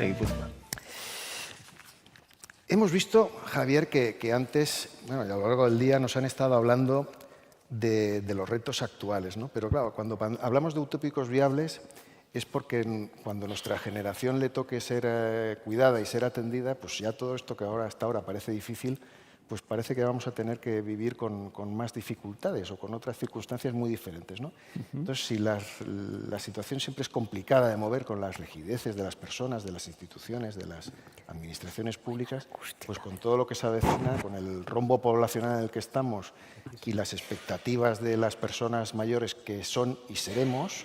de Guipúzcoa. Hemos visto, Javier, que antes, bueno, y a lo largo del día nos han estado hablando de los retos actuales, ¿no? Pero claro, cuando hablamos de utópicos viables es porque cuando nuestra generación le toque ser cuidada y ser atendida, pues ya todo esto que hasta ahora parece difícil, pues parece que vamos a tener que vivir con más dificultades o con otras circunstancias muy diferentes, ¿no? Entonces, si la situación siempre es complicada de mover con las rigideces de las personas, de las instituciones, de las administraciones públicas, pues con todo lo que se avecina, con el rombo poblacional en el que estamos y las expectativas de las personas mayores que son y seremos,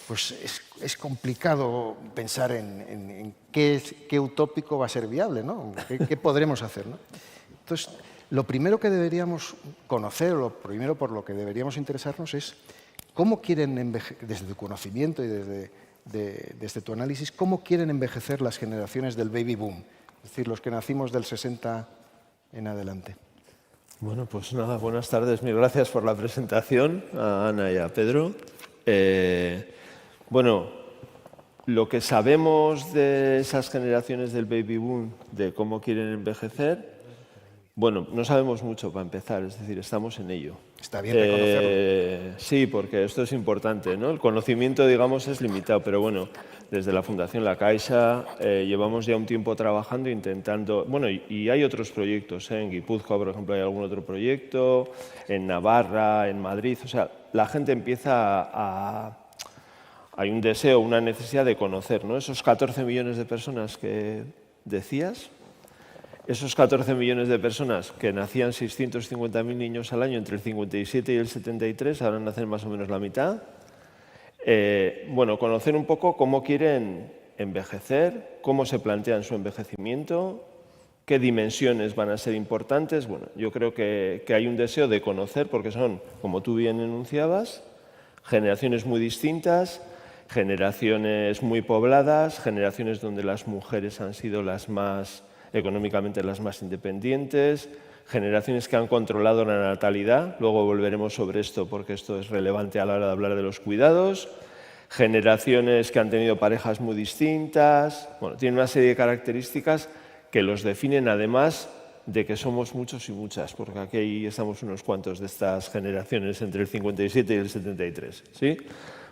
pues es complicado pensar en qué utópico va a ser viable, ¿no? ¿Qué podremos hacer, ¿no? Entonces, lo primero que deberíamos conocer, lo primero por lo que deberíamos interesarnos es cómo quieren envejecer, desde tu conocimiento y desde tu análisis, cómo quieren envejecer las generaciones del baby boom, es decir, los que nacimos del 60 en adelante. Bueno, pues nada, buenas tardes. Mil gracias por la presentación a Ana y a Pedro. Bueno, lo que sabemos de esas generaciones del baby boom, de cómo quieren envejecer, bueno, no sabemos mucho para empezar, es decir, estamos en ello. Está bien reconocerlo. Sí, porque esto es importante, ¿no? El conocimiento, digamos, es limitado, pero bueno, desde la Fundación La Caixa llevamos ya un tiempo trabajando, intentando... Bueno, y hay otros proyectos, ¿eh? En Guipúzcoa, por ejemplo, hay algún otro proyecto, en Navarra, en Madrid, o sea, la gente empieza a... Hay un deseo, una necesidad de conocer, ¿no? Esos 14 millones de personas que decías, esos 14 millones de personas que nacían 650.000 niños al año entre el 57 y el 73, ahora nacen más o menos la mitad. Bueno, conocer un poco cómo quieren envejecer, cómo se plantean su envejecimiento, qué dimensiones van a ser importantes. Bueno, yo creo que hay un deseo de conocer, porque son, como tú bien enunciabas, generaciones muy distintas, generaciones muy pobladas, generaciones donde las mujeres han sido las más económicamente las más independientes, generaciones que han controlado la natalidad, luego volveremos sobre esto porque esto es relevante a la hora de hablar de los cuidados, generaciones que han tenido parejas muy distintas, bueno, tienen una serie de características que los definen además de que somos muchos y muchas, porque aquí estamos unos cuantos de estas generaciones entre el 57 y el 73, ¿sí?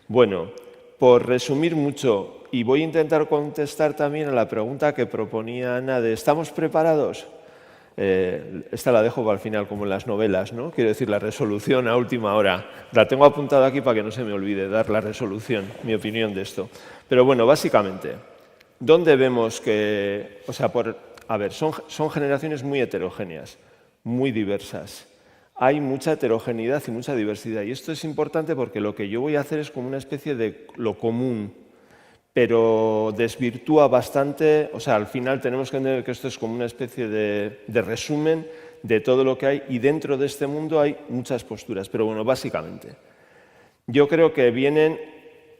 Bueno, por resumir mucho, y voy a intentar contestar también a la pregunta que proponía Ana de ¿estamos preparados? Esta la dejo para el final, como en las novelas, ¿no? Quiero decir, la resolución a última hora. La tengo apuntada aquí para que no se me olvide dar la resolución, mi opinión de esto. Pero bueno, básicamente, ¿dónde vemos que...? O sea, a ver, son generaciones muy heterogéneas, muy diversas. Hay mucha heterogeneidad y mucha diversidad. Y esto es importante porque lo que yo voy a hacer es como una especie de lo común, pero desvirtúa bastante, o sea, al final tenemos que entender que esto es como una especie de resumen de todo lo que hay y dentro de este mundo hay muchas posturas, pero bueno, básicamente, yo creo que vienen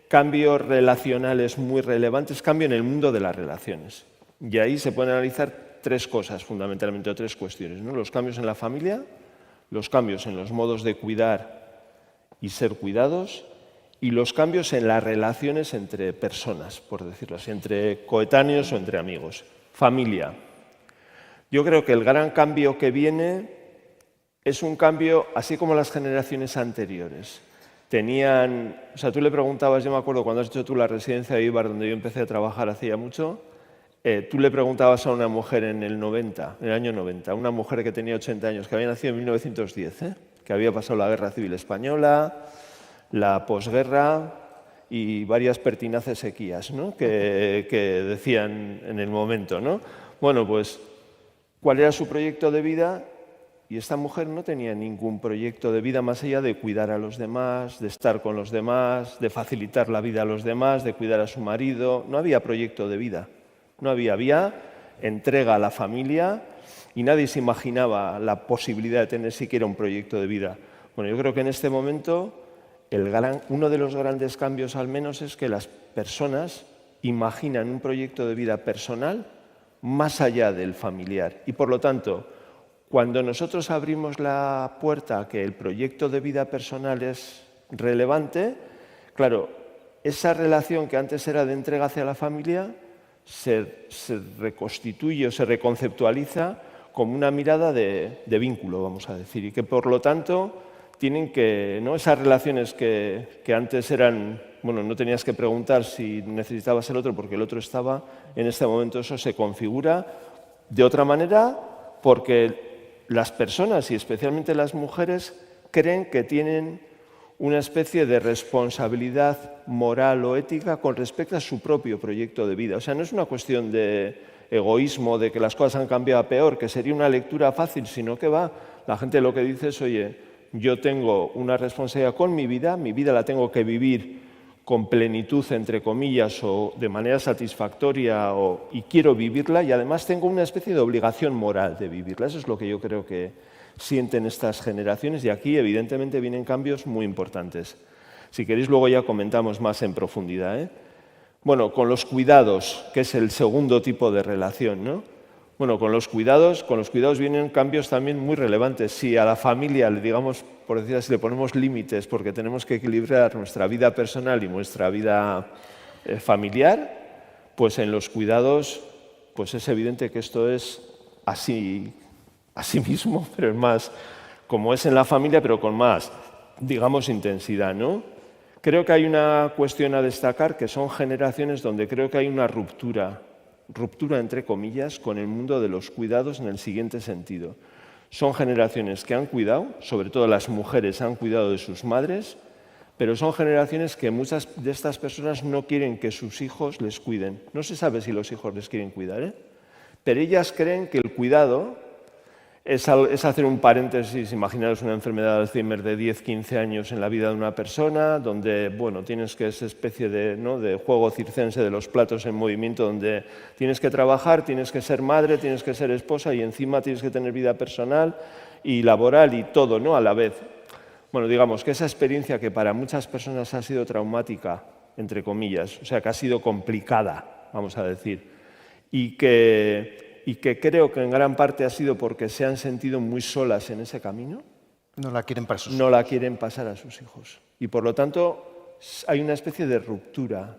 cambios relacionales muy relevantes, cambio en el mundo de las relaciones y ahí se pueden analizar tres cosas fundamentalmente, o tres cuestiones, ¿no? Los cambios en la familia, los cambios en los modos de cuidar y ser cuidados, y los cambios en las relaciones entre personas, por decirlo así, entre coetáneos o entre amigos. Familia. Yo creo que el gran cambio que viene es un cambio, así como las generaciones anteriores. Tenían, o sea, tú le preguntabas, yo me acuerdo cuando has hecho tú la residencia de Ibar, donde yo empecé a trabajar hacía mucho, tú le preguntabas a una mujer en el año 90, una mujer que tenía 80 años, que había nacido en 1910, que había pasado la Guerra Civil Española, la posguerra y varias pertinaces sequías, ¿no? que decían en el momento, ¿no? Bueno, pues, ¿cuál era su proyecto de vida? Y esta mujer no tenía ningún proyecto de vida más allá de cuidar a los demás, de estar con los demás, de facilitar la vida a los demás, de cuidar a su marido. No había proyecto de vida, no había entrega a la familia y nadie se imaginaba la posibilidad de tener siquiera un proyecto de vida. Bueno, yo creo que en este momento uno de los grandes cambios al menos es que las personas imaginan un proyecto de vida personal más allá del familiar y por lo tanto cuando nosotros abrimos la puerta a que el proyecto de vida personal es relevante, claro, esa relación que antes era de entrega hacia la familia se reconstituye o se reconceptualiza como una mirada de vínculo, vamos a decir, y que por lo tanto tienen que, ¿no? Esas relaciones que antes eran, bueno, no tenías que preguntar si necesitabas el otro porque el otro estaba, en este momento eso se configura de otra manera porque las personas y especialmente las mujeres creen que tienen una especie de responsabilidad moral o ética con respecto a su propio proyecto de vida. O sea, no es una cuestión de egoísmo, de que las cosas han cambiado a peor, que sería una lectura fácil, sino que la gente lo que dice es, oye, yo tengo una responsabilidad con mi vida la tengo que vivir con plenitud, entre comillas, o de manera satisfactoria, y quiero vivirla, y además tengo una especie de obligación moral de vivirla. Eso es lo que yo creo que sienten estas generaciones, y aquí evidentemente vienen cambios muy importantes. Si queréis luego ya comentamos más en profundidad, ¿eh? Bueno, con los cuidados, que es el segundo tipo de relación, ¿no? Bueno, con los cuidados vienen cambios también muy relevantes. Si a la familia, digamos, por decir así, le ponemos límites porque tenemos que equilibrar nuestra vida personal y nuestra vida familiar, pues en los cuidados pues es evidente que esto es así mismo, pero es más, como es en la familia, pero con más, digamos, intensidad, ¿no? Creo que hay una cuestión a destacar, que son generaciones donde creo que hay una ruptura entre comillas, con el mundo de los cuidados en el siguiente sentido. Son generaciones que han cuidado, sobre todo las mujeres han cuidado de sus madres, pero son generaciones que muchas de estas personas no quieren que sus hijos les cuiden. No se sabe si los hijos les quieren cuidar, ¿eh? Pero ellas creen que el cuidado es hacer un paréntesis, imaginaros una enfermedad de Alzheimer de 10, 15 años en la vida de una persona, donde bueno, tienes que esa especie de, ¿no? de juego circense de los platos en movimiento, donde tienes que trabajar, tienes que ser madre, tienes que ser esposa y encima tienes que tener vida personal y laboral y todo, ¿no? A la vez. Bueno, digamos que esa experiencia que para muchas personas ha sido traumática, entre comillas, o sea, que ha sido complicada, vamos a decir, y que creo que en gran parte ha sido porque se han sentido muy solas en ese camino. No la quieren para sus hijos. No la quieren pasar a sus hijos. Y por lo tanto hay una especie de ruptura.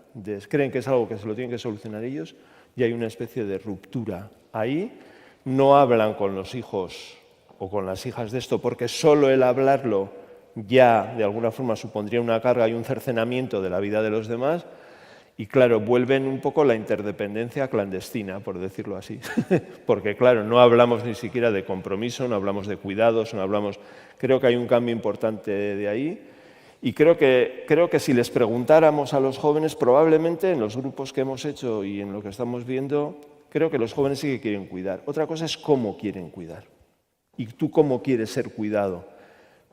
Creen que es algo que se lo tienen que solucionar ellos y hay una especie de ruptura. Ahí no hablan con los hijos o con las hijas de esto porque solo el hablarlo ya de alguna forma supondría una carga y un cercenamiento de la vida de los demás. Y claro, vuelven un poco la interdependencia clandestina, por decirlo así. Porque claro, no hablamos ni siquiera de compromiso, no hablamos de cuidados, no hablamos... Creo que hay un cambio importante de ahí. Y creo que si les preguntáramos a los jóvenes, probablemente en los grupos que hemos hecho y en lo que estamos viendo, creo que los jóvenes sí que quieren cuidar. Otra cosa es cómo quieren cuidar. Y tú cómo quieres ser cuidado.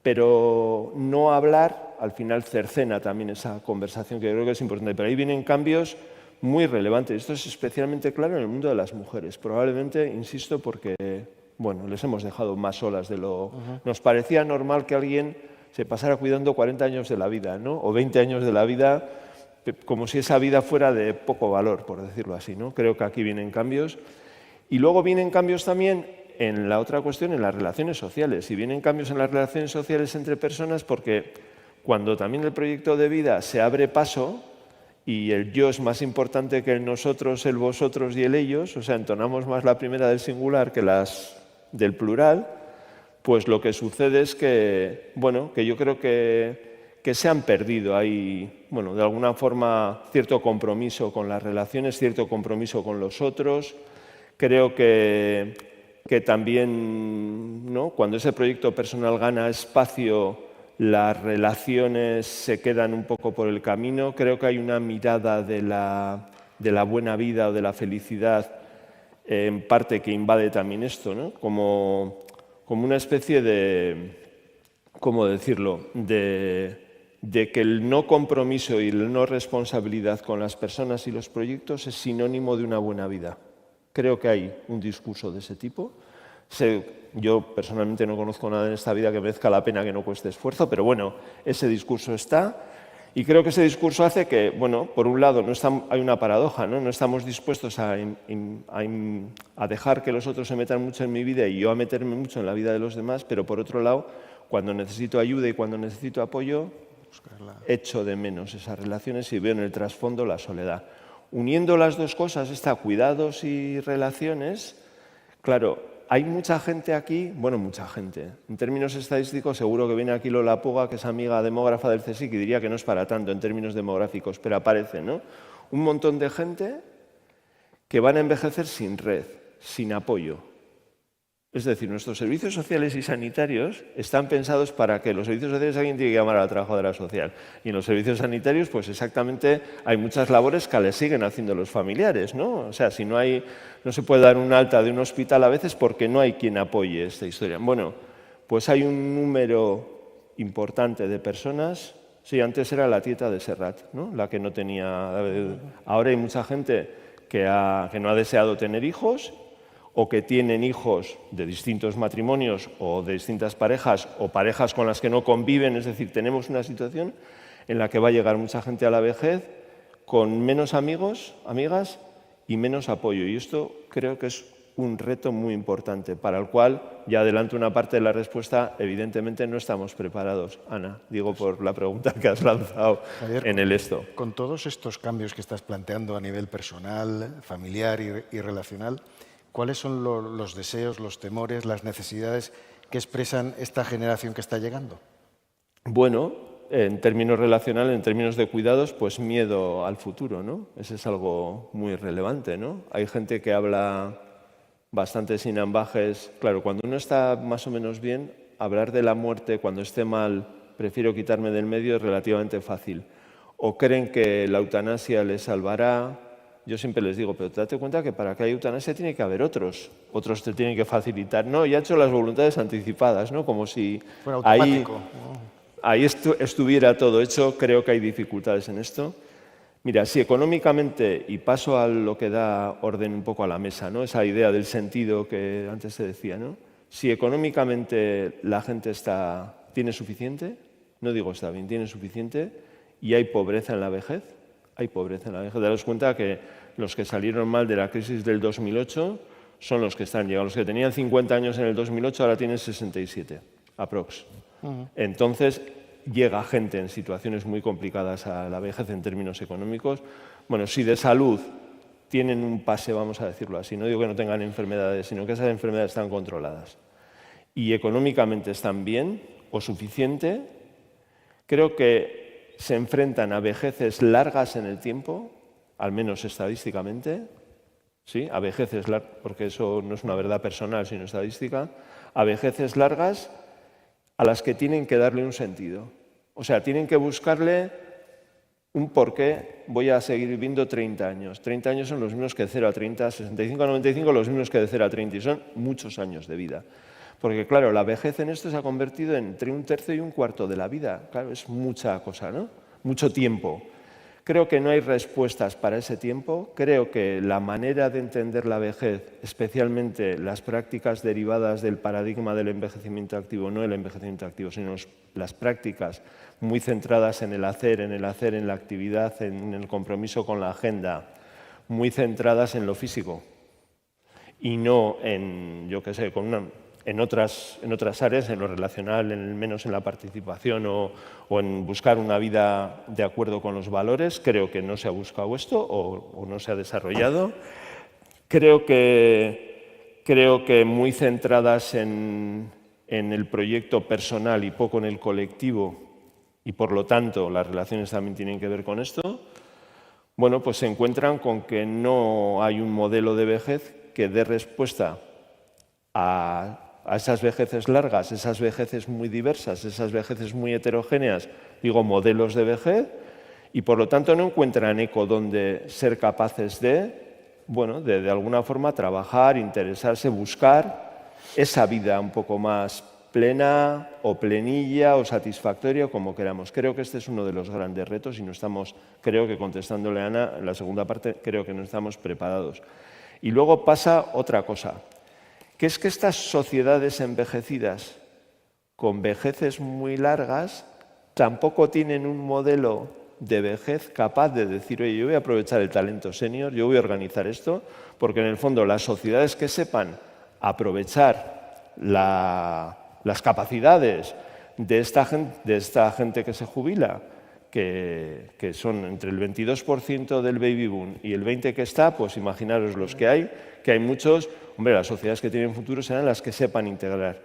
Pero no hablar, al final cercena también esa conversación, que yo creo que es importante. Pero ahí vienen cambios muy relevantes. Esto es especialmente claro en el mundo de las mujeres. Probablemente, insisto, porque bueno, les hemos dejado más solas de lo... Nos parecía normal que alguien se pasara cuidando 40 años de la vida, ¿no? O 20 años de la vida, como si esa vida fuera de poco valor, por decirlo así, ¿no? Creo que aquí vienen cambios. Y luego vienen cambios también en la otra cuestión, en las relaciones sociales. Y vienen cambios en las relaciones sociales entre personas porque cuando también el proyecto de vida se abre paso y el yo es más importante que el nosotros, el vosotros y el ellos, o sea, entonamos más la primera del singular que las del plural, pues lo que sucede es que, bueno, que yo creo que se han perdido ahí, bueno, de alguna forma cierto compromiso con las relaciones, cierto compromiso con los otros. Creo que también, ¿no? Cuando ese proyecto personal gana espacio, las relaciones se quedan un poco por el camino. Creo que hay una mirada de la buena vida o de la felicidad, en parte que invade también esto, ¿no? Como una especie de, ¿cómo decirlo?, de que el no compromiso y la no responsabilidad con las personas y los proyectos es sinónimo de una buena vida. Creo que hay un discurso de ese tipo. Yo personalmente no conozco nada en esta vida que merezca la pena, que no cueste esfuerzo, pero bueno, ese discurso está. Y creo que ese discurso hace que, bueno, por un lado hay una paradoja, ¿no? No estamos dispuestos a dejar que los otros se metan mucho en mi vida y yo a meterme mucho en la vida de los demás, pero por otro lado, cuando necesito ayuda y cuando necesito apoyo, echo de menos esas relaciones y veo en el trasfondo la soledad. Uniendo las dos cosas, cuidados y relaciones, claro, hay mucha gente aquí, bueno, mucha gente. En términos estadísticos, seguro que viene aquí Lola Puga, que es amiga demógrafa del CSIC, y diría que no es para tanto en términos demográficos, pero aparece, ¿no? Un montón de gente que van a envejecer sin red, sin apoyo. Es decir, nuestros servicios sociales y sanitarios están pensados para que los servicios sociales alguien tiene que llamar a la trabajadora social. Y en los servicios sanitarios, pues exactamente hay muchas labores que le siguen haciendo los familiares, ¿no? O sea, si no se puede dar un alta de un hospital a veces porque no hay quien apoye esta historia. Bueno, pues hay un número importante de personas. Sí, antes era la tieta de Serrat, ¿no? La que no tenía. Ahora hay mucha gente que no ha deseado tener hijos, o que tienen hijos de distintos matrimonios o de distintas parejas o parejas con las que no conviven. Es decir, tenemos una situación en la que va a llegar mucha gente a la vejez con menos amigos, amigas y menos apoyo. Y esto creo que es un reto muy importante para el cual, ya adelanto una parte de la respuesta, evidentemente no estamos preparados. Ana, digo por la pregunta que has lanzado, Javier, en el esto. Con todos estos cambios que estás planteando a nivel personal, familiar y relacional, ¿cuáles son los deseos, los temores, las necesidades que expresan esta generación que está llegando? Bueno, en términos relacionales, en términos de cuidados, pues miedo al futuro, ¿no? Ese es algo muy relevante, ¿no? Hay gente que habla bastante sin ambajes. Claro, cuando uno está más o menos bien, hablar de la muerte cuando esté mal, prefiero quitarme del medio, es relativamente fácil. O creen que la eutanasia les salvará. Yo siempre les digo, pero date cuenta que para que haya eutanasia tiene que haber otros te tienen que facilitar. No, ya he hecho las voluntades anticipadas, ¿no? Como si fuera automático. Ahí estuviera todo hecho. Creo que hay dificultades en esto. Mira, si económicamente, y paso a lo que da orden un poco a la mesa, ¿no? Esa idea del sentido que antes se decía, ¿no? Si económicamente la gente tiene suficiente, no digo está bien, tiene suficiente, y hay pobreza en la vejez, hay pobreza en la vejez. Daros cuenta que los que salieron mal de la crisis del 2008 son los que están llegando. Los que tenían 50 años en el 2008 ahora tienen 67, aprox. Entonces, llega gente en situaciones muy complicadas a la vejez en términos económicos. Bueno, si de salud tienen un pase, vamos a decirlo así, no digo que no tengan enfermedades, sino que esas enfermedades están controladas y económicamente están bien o suficiente, creo que se enfrentan a vejeces largas en el tiempo, al menos estadísticamente, ¿sí? A vejeces largas, porque eso no es una verdad personal, sino estadística, a vejeces largas a las que tienen que darle un sentido. O sea, tienen que buscarle un porqué. Voy a seguir viviendo 30 años. 30 años son los mismos que de 0 a 30, 65 a 95 los mismos que de 0 a 30, y son muchos años de vida. Porque, claro, la vejez en esto se ha convertido entre un tercio y un cuarto de la vida. Claro, es mucha cosa, ¿no? Mucho tiempo. Creo que no hay respuestas para ese tiempo. Creo que la manera de entender la vejez, especialmente las prácticas derivadas del paradigma del envejecimiento activo, no el envejecimiento activo, sino las prácticas muy centradas en el hacer, en la actividad, en el compromiso con la agenda, muy centradas en lo físico y no en, yo qué sé, en otras áreas, en lo relacional, menos en la participación o en buscar una vida de acuerdo con los valores. Creo que no se ha buscado esto o no se ha desarrollado. Creo que muy centradas en el proyecto personal y poco en el colectivo, y por lo tanto las relaciones también tienen que ver con esto. Bueno, pues se encuentran con que no hay un modelo de vejez que dé respuesta a esas vejeces largas, esas vejeces muy diversas, esas vejeces muy heterogéneas, digo, modelos de vejez, y por lo tanto no encuentran eco donde ser capaces de alguna forma trabajar, interesarse, buscar esa vida un poco más plena o plenilla o satisfactoria, como queramos. Creo que este es uno de los grandes retos y no estamos, creo que contestándole a Ana, en la segunda parte, creo que no estamos preparados. Y luego pasa otra cosa, que es que estas sociedades envejecidas con vejeces muy largas tampoco tienen un modelo de vejez capaz de decir, oye, yo voy a aprovechar el talento senior, yo voy a organizar esto, porque en el fondo las sociedades que sepan aprovechar las capacidades de esta gente que se jubila, que son entre el 22% del baby boom y el 20% que está, pues imaginaros los que hay muchos. Hombre, las sociedades que tienen futuro serán las que sepan integrar.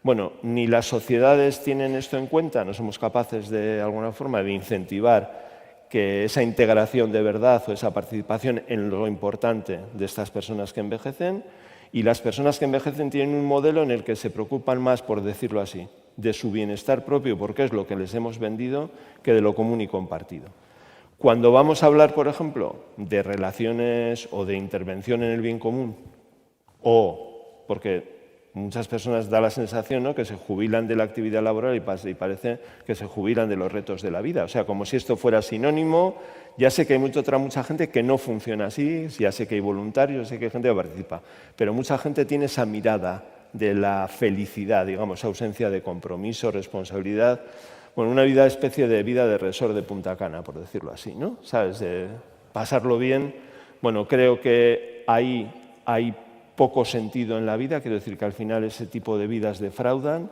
Bueno, ni las sociedades tienen esto en cuenta, no somos capaces de alguna forma de incentivar que esa integración de verdad o esa participación en lo importante de estas personas que envejecen, y las personas que envejecen tienen un modelo en el que se preocupan más, por decirlo así, de su bienestar propio, porque es lo que les hemos vendido, que de lo común y compartido. Cuando vamos a hablar, por ejemplo, de relaciones o de intervención en el bien común, o porque muchas personas da la sensación, ¿no?, que se jubilan de la actividad laboral y parece que se jubilan de los retos de la vida. O sea, como si esto fuera sinónimo. Ya sé que hay mucha gente que no funciona así, ya sé que hay voluntarios, sé que hay gente que participa, pero mucha gente tiene esa mirada de la felicidad, digamos, ausencia de compromiso, responsabilidad. Bueno, una especie de vida de resort de Punta Cana, por decirlo así, ¿no? ¿Sabes? De pasarlo bien. Bueno, creo que ahí hay poco sentido en la vida, quiero decir que al final ese tipo de vidas defraudan.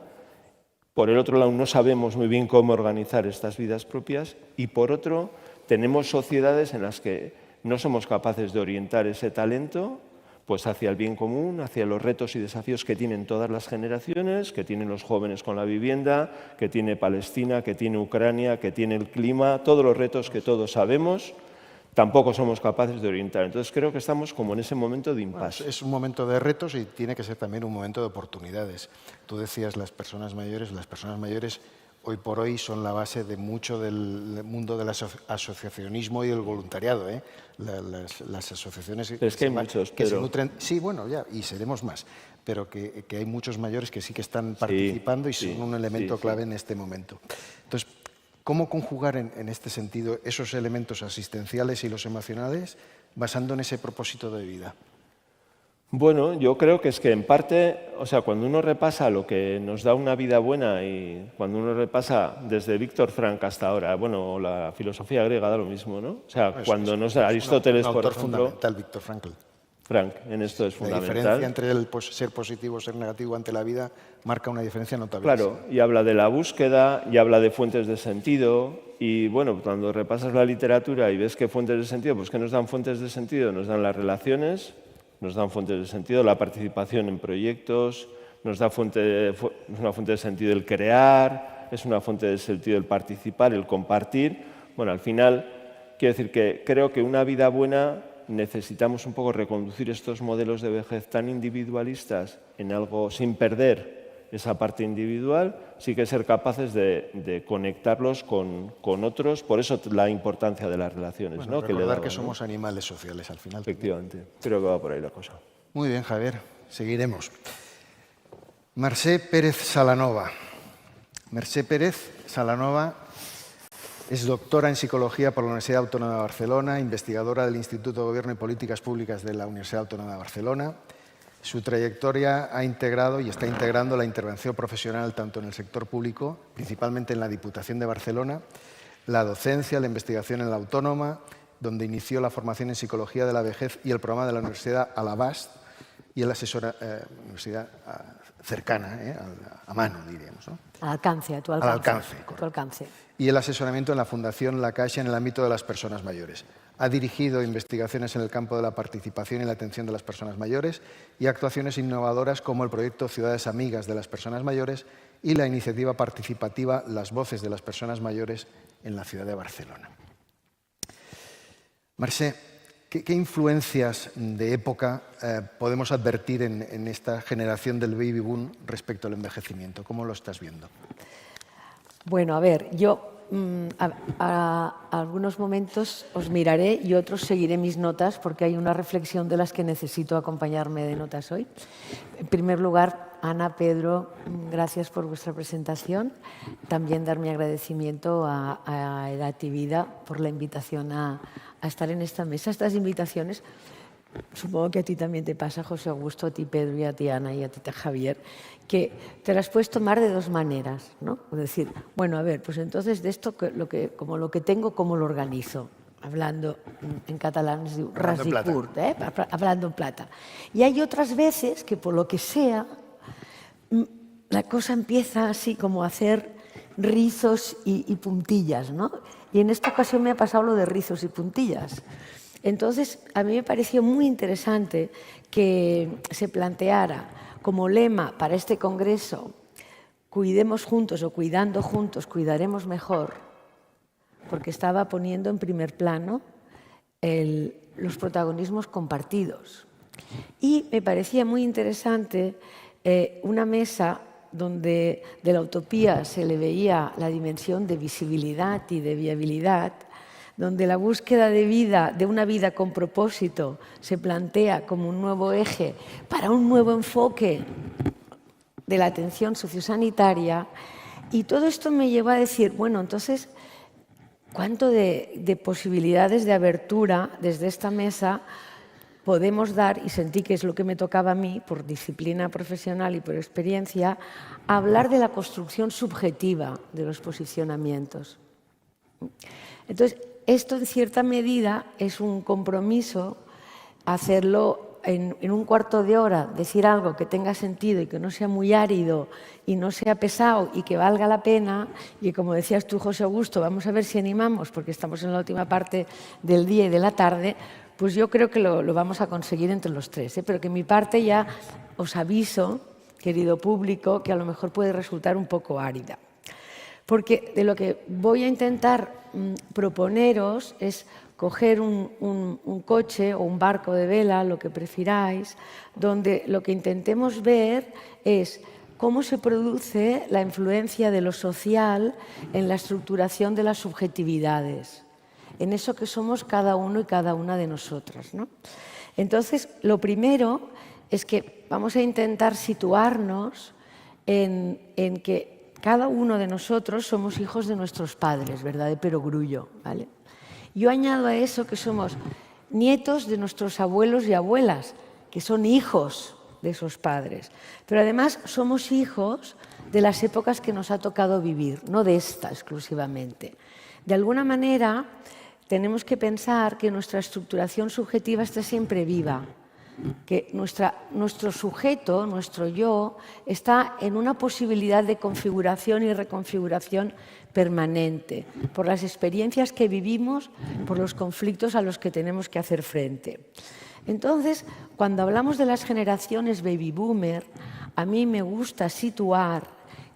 Por el otro lado, no sabemos muy bien cómo organizar estas vidas propias, y por otro, tenemos sociedades en las que no somos capaces de orientar ese talento pues hacia el bien común, hacia los retos y desafíos que tienen todas las generaciones, que tienen los jóvenes con la vivienda, que tiene Palestina, que tiene Ucrania, que tiene el clima, todos los retos que todos sabemos. Tampoco somos capaces de orientar. Entonces creo que estamos como en ese momento de impasse. Bueno, es un momento de retos y tiene que ser también un momento de oportunidades. Tú decías las personas mayores hoy por hoy son la base de mucho del mundo del asociacionismo y del voluntariado, ¿eh? Las asociaciones es que hay muchos, que se nutren. Sí, bueno, ya, y seremos más, pero que hay muchos mayores que sí que están participando y son un elemento clave en este momento. Entonces, ¿cómo conjugar en este sentido esos elementos asistenciales y los emocionales basando en ese propósito de vida? Bueno, yo creo que es que en parte, o sea, cuando uno repasa lo que nos da una vida buena y cuando uno repasa desde Víctor Frank hasta ahora, bueno, la filosofía griega da lo mismo, ¿no? O sea, cuando nos da Aristóteles, por ejemplo... fundamental, Víctor Frankl. Frank, en esto es fundamental. La diferencia entre el ser positivo o ser negativo ante la vida marca una diferencia notable. Claro, y habla de la búsqueda, y habla de fuentes de sentido, y bueno, cuando repasas la literatura y ves qué fuentes de sentido, pues ¿qué nos dan fuentes de sentido? Nos dan las relaciones, nos dan fuentes de sentido la participación en proyectos, nos da una fuente de sentido el crear, es una fuente de sentido el participar, el compartir. Bueno, al final, quiero decir que creo que una vida buena necesitamos un poco reconducir estos modelos de vejez tan individualistas en algo sin perder esa parte individual, sí que ser capaces de conectarlos con otros, por eso la importancia de las relaciones. Bueno, ¿no? Recordar que somos animales sociales al final. Efectivamente, creo que va por ahí la cosa. Muy bien, Javier, seguiremos. Mercè Pérez Salanova. Mercè Pérez Salanova es doctora en Psicología por la Universidad Autónoma de Barcelona, investigadora del Instituto de Gobierno y Políticas Públicas de la Universidad Autónoma de Barcelona. Su trayectoria ha integrado y está integrando la intervención profesional tanto en el sector público, principalmente en la Diputación de Barcelona, la docencia, la investigación en la Autónoma, donde inició la formación en Psicología de la Vejez y el programa de la Universidad Al-Abast y el universidad cercana, a mano, diríamos, ¿no? Al alcance, a tu alcance. Al alcance, a tu alcance. Y el asesoramiento en la Fundación La Caixa en el ámbito de las personas mayores. Ha dirigido investigaciones en el campo de la participación y la atención de las personas mayores y actuaciones innovadoras como el proyecto Ciudades Amigas de las Personas Mayores y la iniciativa participativa Las Voces de las Personas Mayores en la ciudad de Barcelona. Mercè, ¿qué influencias de época podemos advertir en esta generación del baby boom respecto al envejecimiento? ¿Cómo lo estás viendo? Bueno, a ver, yo a algunos momentos os miraré y otros seguiré mis notas porque hay una reflexión de las que necesito acompañarme de notas hoy. En primer lugar, Ana, Pedro, gracias por vuestra presentación. También dar mi agradecimiento a Edad y Vida por la invitación a estar en esta mesa. Estas invitaciones, supongo que a ti también te pasa, José Augusto, a ti, Pedro, y a ti, Ana, y a ti, Javier, que te las puedes tomar de dos maneras, ¿no? Es decir, bueno, a ver, pues entonces de esto, como lo que tengo, ¿cómo lo organizo? Hablando en catalán es diu ras i curt, hablando en plata. Y hay otras veces que por lo que sea, la cosa empieza así como a hacer rizos y puntillas, ¿no? Y en esta ocasión me ha pasado lo de rizos y puntillas. Entonces, a mí me pareció muy interesante que se planteara como lema para este congreso: cuidemos juntos o cuidando juntos, cuidaremos mejor, porque estaba poniendo en primer plano los protagonismos compartidos. Y me parecía muy interesante una mesa donde de la utopía se le veía la dimensión de visibilidad y de viabilidad, donde la búsqueda de vida, de una vida con propósito, se plantea como un nuevo eje para un nuevo enfoque de la atención sociosanitaria. Y todo esto me llevó a decir, bueno, entonces, ¿cuánto de posibilidades de abertura desde esta mesa podemos dar? Y sentí que es lo que me tocaba a mí, por disciplina profesional y por experiencia, hablar de la construcción subjetiva de los posicionamientos. Entonces, esto en cierta medida es un compromiso, hacerlo en un cuarto de hora, decir algo que tenga sentido y que no sea muy árido y no sea pesado y que valga la pena. Y como decías tú, José Augusto, vamos a ver si animamos, porque estamos en la última parte del día y de la tarde. Pues yo creo que lo vamos a conseguir entre los tres, pero que mi parte ya os aviso, querido público, que a lo mejor puede resultar un poco árida. Porque de lo que voy a intentar proponeros es coger un coche o un barco de vela, lo que prefiráis, donde lo que intentemos ver es cómo se produce la influencia de lo social en la estructuración de las subjetividades, en eso que somos cada uno y cada una de nosotras, ¿no? Entonces, lo primero es que vamos a intentar situarnos en que cada uno de nosotros somos hijos de nuestros padres, ¿verdad? De perogrullo, ¿vale? Yo añado a eso que somos nietos de nuestros abuelos y abuelas, que son hijos de esos padres. Pero además somos hijos de las épocas que nos ha tocado vivir, no de esta exclusivamente. De alguna manera, tenemos que pensar que nuestra estructuración subjetiva está siempre viva, que nuestro sujeto, nuestro yo, está en una posibilidad de configuración y reconfiguración permanente, por las experiencias que vivimos, por los conflictos a los que tenemos que hacer frente. Entonces, cuando hablamos de las generaciones baby boomer, a mí me gusta situar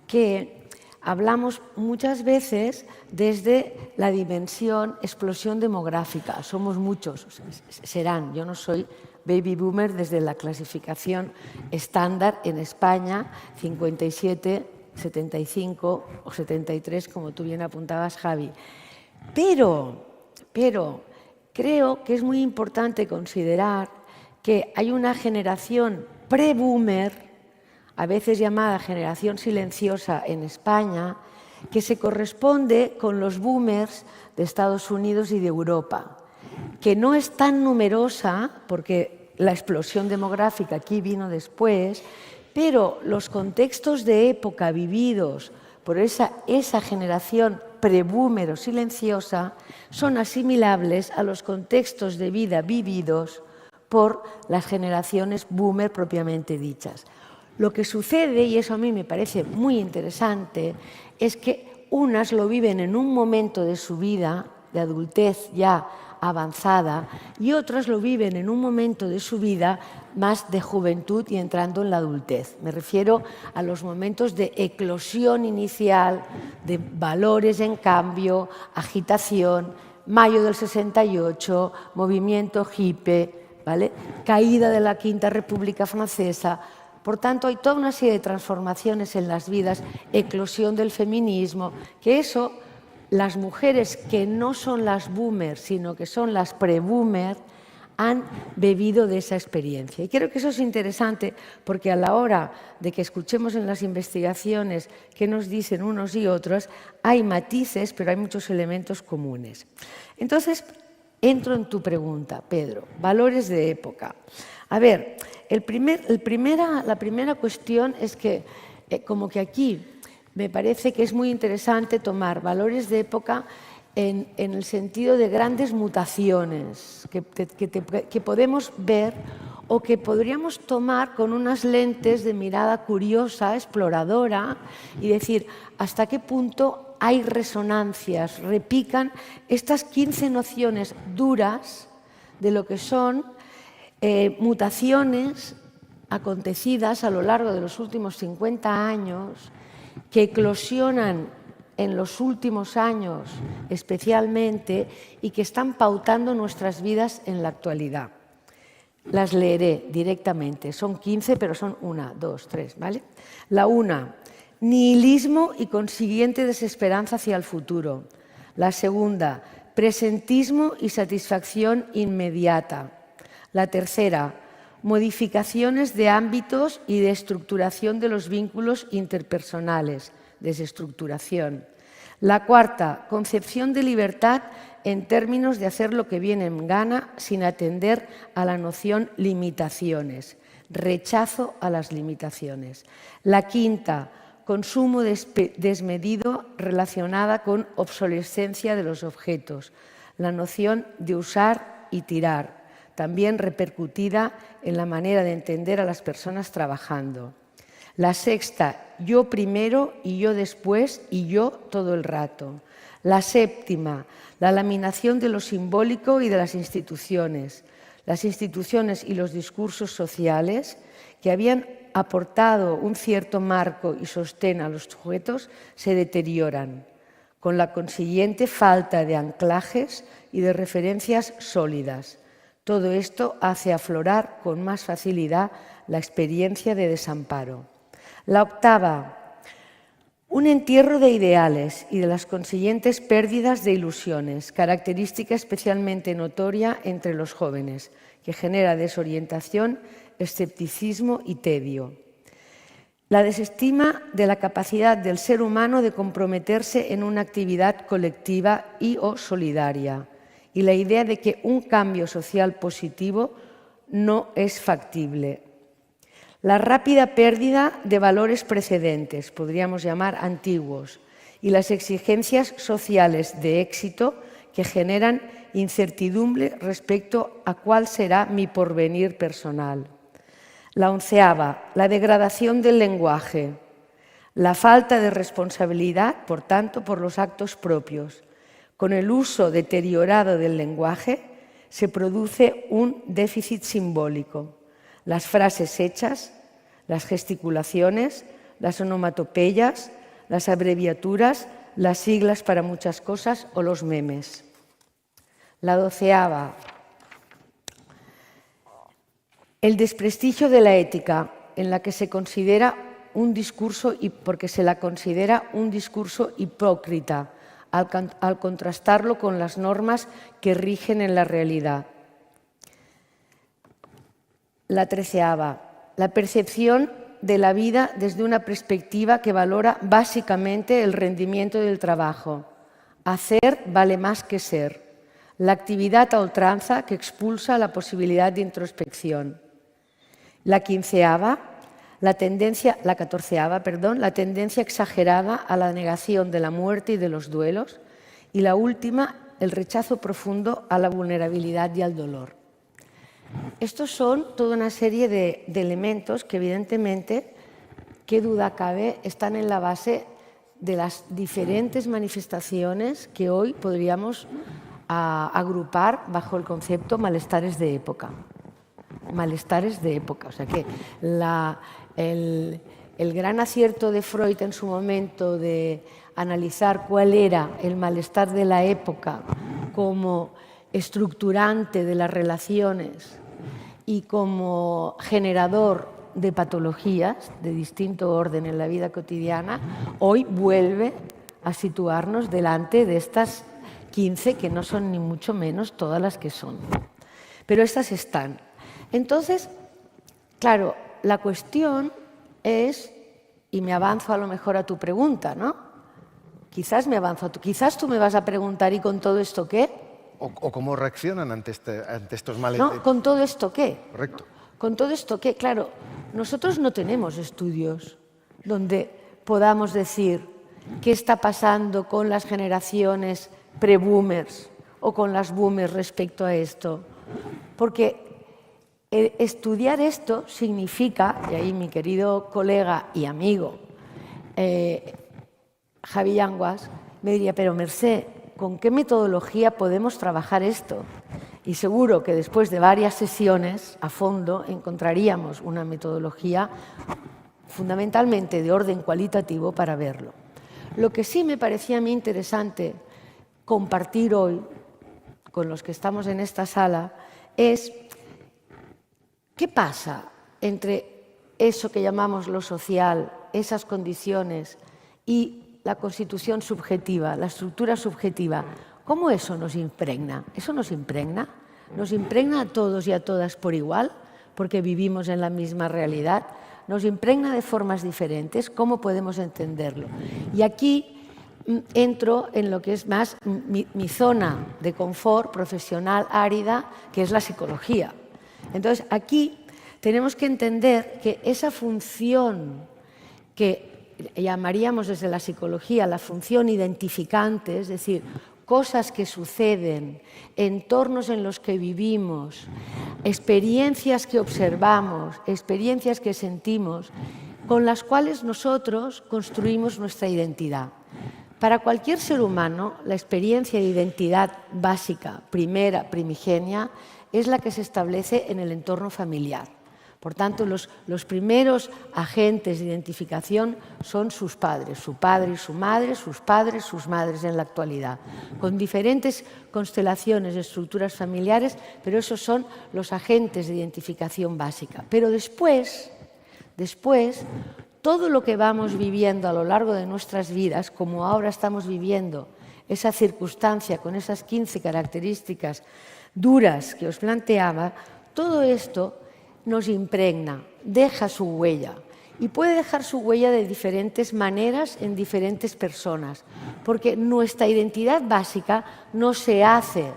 que hablamos muchas veces desde la dimensión explosión demográfica. Somos muchos, serán, yo no soy baby boomer desde la clasificación estándar en España, 57, 75 o 73, como tú bien apuntabas, Javi. Pero creo que es muy importante considerar que hay una generación pre-boomer, a veces llamada generación silenciosa en España, que se corresponde con los boomers de Estados Unidos y de Europa, que no es tan numerosa, porque la explosión demográfica aquí vino después, pero los contextos de época vividos por esa generación pre-boomer o silenciosa son asimilables a los contextos de vida vividos por las generaciones boomer propiamente dichas. Lo que sucede, y eso a mí me parece muy interesante, es que unas lo viven en un momento de su vida, de adultez ya avanzada, y otras lo viven en un momento de su vida más de juventud y entrando en la adultez. Me refiero a los momentos de eclosión inicial, de valores en cambio, agitación, mayo del 68, movimiento hippie, ¿vale? Caída de la Quinta República Francesa. Por tanto, hay toda una serie de transformaciones en las vidas, eclosión del feminismo, que eso, las mujeres que no son las boomers, sino que son las pre-boomers, han bebido de esa experiencia. Y creo que eso es interesante porque a la hora de que escuchemos en las investigaciones qué nos dicen unos y otros, hay matices, pero hay muchos elementos comunes. Entonces, entro en tu pregunta, Pedro, valores de época. A ver, la primera cuestión es que, como que aquí me parece que es muy interesante tomar valores de época en el sentido de grandes mutaciones que podemos ver o que podríamos tomar con unas lentes de mirada curiosa, exploradora, y decir hasta qué punto hay resonancias, repican estas 15 nociones duras de lo que son mutaciones acontecidas a lo largo de los últimos 50 años, que eclosionan en los últimos años especialmente y que están pautando nuestras vidas en la actualidad. Las leeré directamente, son 15, pero son 1, 2, 3, ¿vale? La 1, nihilismo y consiguiente desesperanza hacia el futuro. La segunda, presentismo y satisfacción inmediata. La tercera, modificaciones de ámbitos y de estructuración de los vínculos interpersonales, desestructuración. La cuarta, concepción de libertad en términos de hacer lo que viene en gana sin atender a la noción limitaciones, rechazo a las limitaciones. La quinta, consumo desmedido relacionada con obsolescencia de los objetos, la noción de usar y tirar, también repercutida en la manera de entender a las personas trabajando. La sexta, yo primero y yo después y yo todo el rato. La séptima, la laminación de lo simbólico y de las instituciones y los discursos sociales que habían aportado un cierto marco y sostén a los sujetos se deterioran, con la consiguiente falta de anclajes y de referencias sólidas. Todo esto hace aflorar con más facilidad la experiencia de desamparo. La octava, un entierro de ideales y de las consiguientes pérdidas de ilusiones, característica especialmente notoria entre los jóvenes, que genera desorientación, escepticismo y tedio. La desestima de la capacidad del ser humano de comprometerse en una actividad colectiva y o solidaria, y la idea de que un cambio social positivo no es factible. La rápida pérdida de valores precedentes, podríamos llamar antiguos, y las exigencias sociales de éxito que generan incertidumbre respecto a cuál será mi porvenir personal. La onceava, la degradación del lenguaje, la falta de responsabilidad, por tanto, por los actos propios. Con el uso deteriorado del lenguaje se produce un déficit simbólico. Las frases hechas, las gesticulaciones, las onomatopeyas, las abreviaturas, las siglas para muchas cosas o los memes. La doceava, el desprestigio de la ética, en la que se considera un discurso, porque se la considera un discurso hipócrita, al contrastarlo con las normas que rigen en la realidad. La treceava, la percepción de la vida desde una perspectiva que valora básicamente el rendimiento del trabajo. Hacer vale más que ser. La actividad a ultranza que expulsa la posibilidad de introspección. La catorceava, la tendencia exagerada a la negación de la muerte y de los duelos. Y la última, el rechazo profundo a la vulnerabilidad y al dolor. Estos son toda una serie de elementos que evidentemente, qué duda cabe, están en la base de las diferentes manifestaciones que hoy podríamos agrupar bajo el concepto malestares de época. Malestares de época. O sea que el gran acierto de Freud en su momento de analizar cuál era el malestar de la época como estructurante de las relaciones y como generador de patologías de distinto orden en la vida cotidiana, hoy vuelve a situarnos delante de estas 15, que no son ni mucho menos todas las que son. Pero estas están. Entonces, claro, la cuestión es, y me avanzo a lo mejor a tu pregunta, ¿no? Quizás tú me vas a preguntar, ¿y con todo esto qué? O cómo reaccionan ante estos males. No, ¿con todo esto qué? Correcto. Con todo esto qué, claro, nosotros no tenemos estudios donde podamos decir qué está pasando con las generaciones pre-boomers o con las boomers respecto a esto. Porque estudiar esto significa, y ahí mi querido colega y amigo Javi Yanguas, me diría, pero Mercé, ¿con qué metodología podemos trabajar esto? Y seguro que después de varias sesiones a fondo encontraríamos una metodología fundamentalmente de orden cualitativo para verlo. Lo que sí me parecía a mí interesante compartir hoy con los que estamos en esta sala es qué pasa entre eso que llamamos lo social, esas condiciones y la constitución subjetiva, la estructura subjetiva. ¿Cómo eso nos impregna? ¿Eso nos impregna? ¿Nos impregna a todos y a todas por igual? Porque vivimos en la misma realidad. ¿Nos impregna de formas diferentes? ¿Cómo podemos entenderlo? Y aquí entro en lo que es más mi zona de confort profesional árida, que es la psicología. Entonces, aquí tenemos que entender que esa función que llamaríamos desde la psicología la función identificante, es decir, cosas que suceden, entornos en los que vivimos, experiencias que observamos, experiencias que sentimos, con las cuales nosotros construimos nuestra identidad. Para cualquier ser humano, la experiencia de identidad básica, primera, primigenia, es la que se establece en el entorno familiar. Por tanto, los primeros agentes de identificación son sus padres, su padre y su madre, sus padres, sus madres en la actualidad, con diferentes constelaciones, estructuras familiares, pero esos son los agentes de identificación básica. Pero después, todo lo que vamos viviendo a lo largo de nuestras vidas, como ahora estamos viviendo esa circunstancia con esas 15 características duras que os planteaba, todo esto nos impregna, deja su huella. Y puede dejar su huella de diferentes maneras en diferentes personas, porque nuestra identidad básica no se hace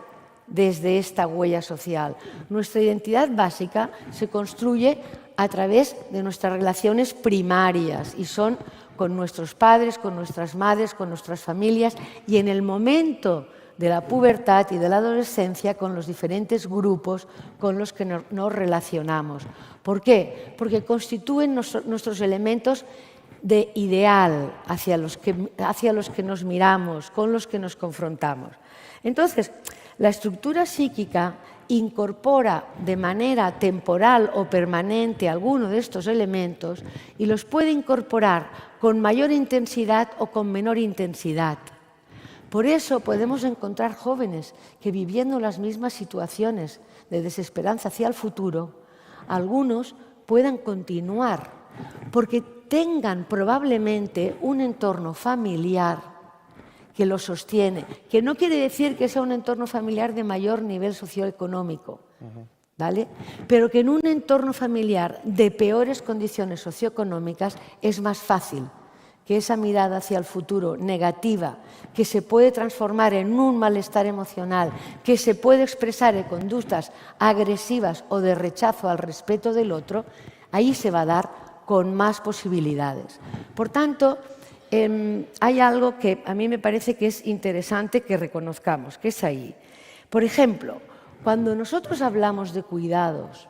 desde esta huella social. Nuestra identidad básica se construye a través de nuestras relaciones primarias y son con nuestros padres, con nuestras madres, con nuestras familias y en el momento de la pubertad y de la adolescencia con los diferentes grupos con los que nos relacionamos. ¿Por qué? Porque constituyen nuestros elementos de ideal hacia los que nos miramos, con los que nos confrontamos. Entonces, la estructura psíquica incorpora de manera temporal o permanente alguno de estos elementos y los puede incorporar con mayor intensidad o con menor intensidad. Por eso podemos encontrar jóvenes que viviendo las mismas situaciones de desesperanza hacia el futuro, algunos puedan continuar porque tengan probablemente un entorno familiar que los sostiene, que no quiere decir que sea un entorno familiar de mayor nivel socioeconómico, ¿vale? Pero que en un entorno familiar de peores condiciones socioeconómicas es más fácil que esa mirada hacia el futuro negativa, que se puede transformar en un malestar emocional, que se puede expresar en conductas agresivas o de rechazo al respeto del otro, ahí se va a dar con más posibilidades. Por tanto, hay algo que a mí me parece que es interesante que reconozcamos, que es ahí. Por ejemplo, cuando nosotros hablamos de cuidados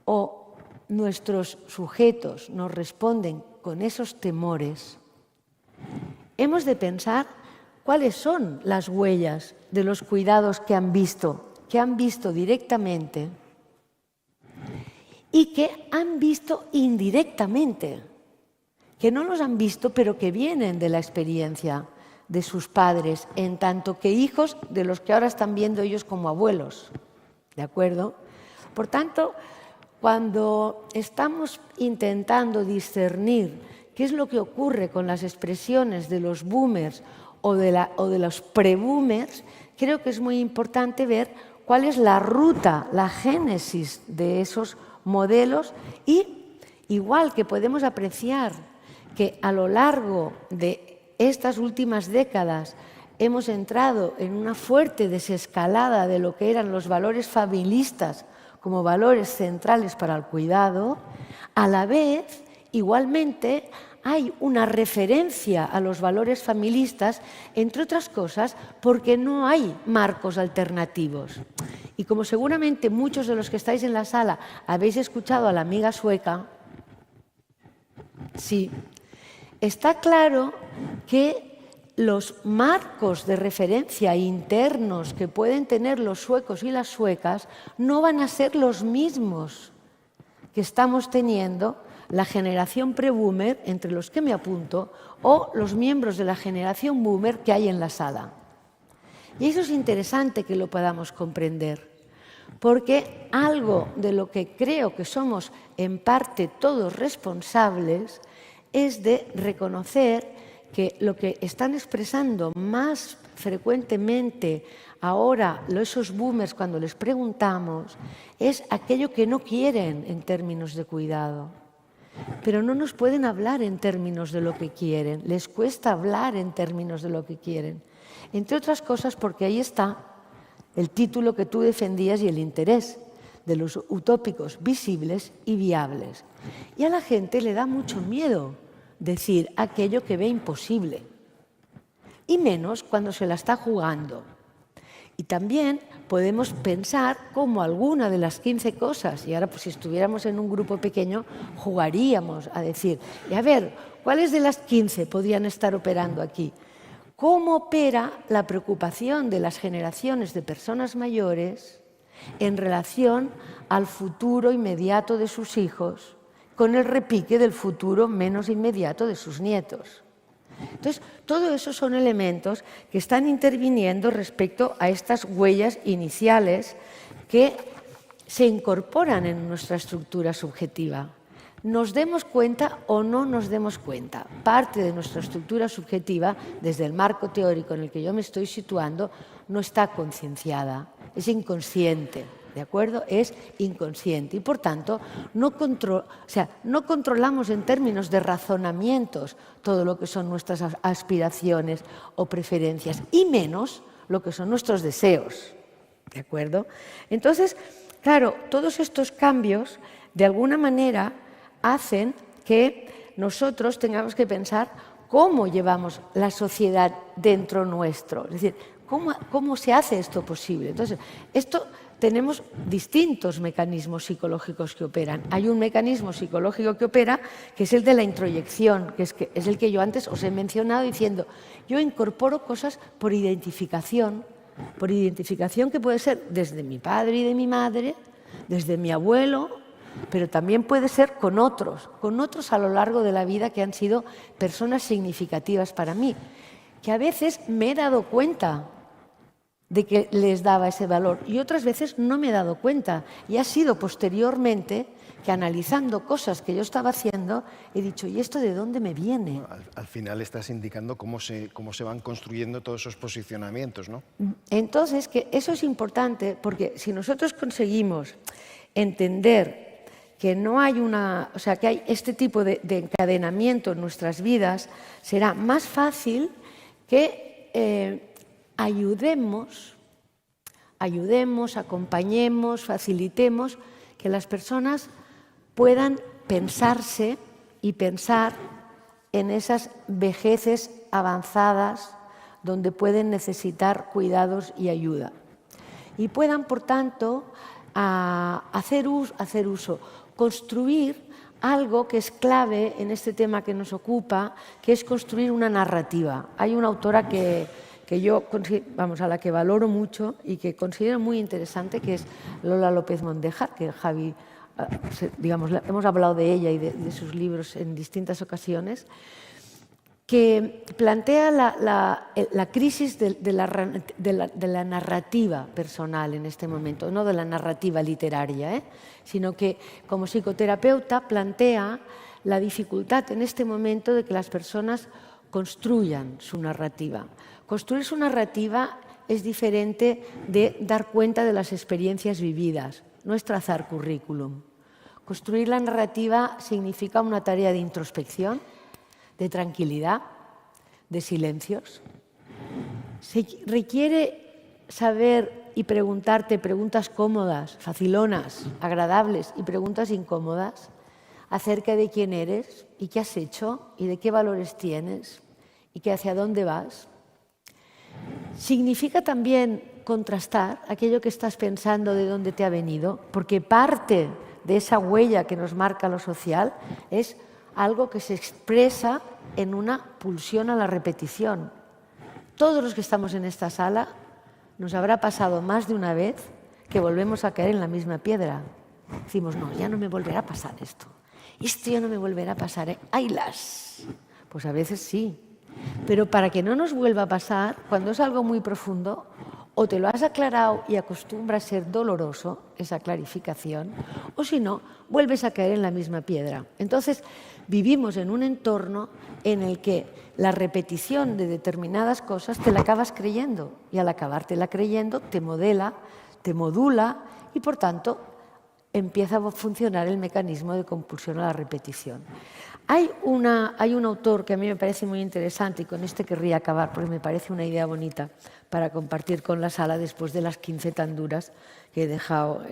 o nuestros sujetos nos responden con esos temores, hemos de pensar cuáles son las huellas de los cuidados que han visto directamente y que han visto indirectamente, que no los han visto pero que vienen de la experiencia de sus padres, en tanto que hijos de los que ahora están viendo ellos como abuelos, ¿de acuerdo? Por tanto, cuando estamos intentando discernir qué es lo que ocurre con las expresiones de los boomers o de los pre-boomers, creo que es muy importante ver cuál es la ruta, la génesis de esos modelos y igual que podemos apreciar que a lo largo de estas últimas décadas hemos entrado en una fuerte desescalada de lo que eran los valores familistas como valores centrales para el cuidado, a la vez, igualmente, hay una referencia a los valores familistas, entre otras cosas, porque no hay marcos alternativos. Y como seguramente muchos de los que estáis en la sala habéis escuchado a la amiga sueca, sí, está claro que los marcos de referencia internos que pueden tener los suecos y las suecas no van a ser los mismos que estamos teniendo la generación pre-boomer, entre los que me apunto, o los miembros de la generación boomer que hay en la sala. Y eso es interesante que lo podamos comprender, porque algo de lo que creo que somos en parte todos responsables es de reconocer que lo que están expresando más frecuentemente ahora esos boomers cuando les preguntamos es aquello que no quieren en términos de cuidado. Pero no nos pueden hablar en términos de lo que quieren, les cuesta hablar en términos de lo que quieren. Entre otras cosas porque ahí está el título que tú defendías y el interés de los utópicos visibles y viables. Y a la gente le da mucho miedo decir aquello que ve imposible, y menos cuando se la está jugando. Y también podemos pensar cómo alguna de las 15 cosas, y ahora pues si estuviéramos en un grupo pequeño, jugaríamos a decir, y a ver, ¿cuáles de las 15 podrían estar operando aquí? ¿Cómo opera la preocupación de las generaciones de personas mayores en relación al futuro inmediato de sus hijos, con el repique del futuro menos inmediato de sus nietos? Entonces, todo eso son elementos que están interviniendo respecto a estas huellas iniciales que se incorporan en nuestra estructura subjetiva. Nos demos cuenta o no nos demos cuenta, parte de nuestra estructura subjetiva, desde el marco teórico en el que yo me estoy situando, no está concienciada, es inconsciente. ¿De acuerdo? Es inconsciente y, por tanto, no controlamos en términos de razonamientos todo lo que son nuestras aspiraciones o preferencias, y menos lo que son nuestros deseos. ¿De acuerdo? Entonces, claro, todos estos cambios, de alguna manera, hacen que nosotros tengamos que pensar cómo llevamos la sociedad dentro nuestro. Es decir, ¿cómo se hace esto posible? Entonces, tenemos distintos mecanismos psicológicos que operan. Hay un mecanismo psicológico que opera, que es el de la introyección, que es el que yo antes os he mencionado diciendo, yo incorporo cosas por identificación que puede ser desde mi padre y de mi madre, desde mi abuelo, pero también puede ser con otros a lo largo de la vida que han sido personas significativas para mí, que a veces me he dado cuenta de que les daba ese valor y otras veces no me he dado cuenta, y ha sido posteriormente que, analizando cosas que yo estaba haciendo, he dicho, ¿y esto de dónde me viene? Al final estás indicando cómo se van construyendo todos esos posicionamientos, ¿no? Entonces, que eso es importante, porque si nosotros conseguimos entender que no hay que hay este tipo de encadenamiento en nuestras vidas, será más fácil que ayudemos, acompañemos, facilitemos que las personas puedan pensarse y pensar en esas vejeces avanzadas donde pueden necesitar cuidados y ayuda. Y puedan, por tanto, hacer uso, construir algo que es clave en este tema que nos ocupa, que es construir una narrativa. Hay una autora que yo, a la que valoro mucho y que considero muy interesante, que es Lola López Mondéjar, que Javi, hemos hablado de ella y de sus libros en distintas ocasiones, que plantea la crisis de la narrativa personal en este momento, no de la narrativa literaria, sino que como psicoterapeuta plantea la dificultad en este momento de que las personas construyan su narrativa. Construir su narrativa es diferente de dar cuenta de las experiencias vividas, no es trazar currículum. Construir la narrativa significa una tarea de introspección, de tranquilidad, de silencios. Se requiere saber y preguntarte preguntas cómodas, facilonas, agradables y preguntas incómodas acerca de quién eres y qué has hecho y de qué valores tienes y hacia dónde vas. Significa también contrastar aquello que estás pensando de dónde te ha venido, porque parte de esa huella que nos marca lo social es algo que se expresa en una pulsión a la repetición. todos los que estamos en esta sala, nos habrá pasado más de una vez que volvemos a caer en la misma piedra. Decimos, no, ya no me volverá a pasar esto. Esto ya no me volverá a pasar, ¿eh? ¡Aylas! Pues a veces sí. Pero para que no nos vuelva a pasar, cuando es algo muy profundo, o te lo has aclarado y acostumbra a ser doloroso, esa clarificación, o si no, vuelves a caer en la misma piedra. Entonces, vivimos en un entorno en el que la repetición de determinadas cosas te la acabas creyendo, y al acabártela creyendo te modela, te modula, y por tanto empieza a funcionar el mecanismo de compulsión a la repetición. Hay un autor que a mí me parece muy interesante, y con este querría acabar porque me parece una idea bonita para compartir con la sala después de las 15 tan duras que he dejado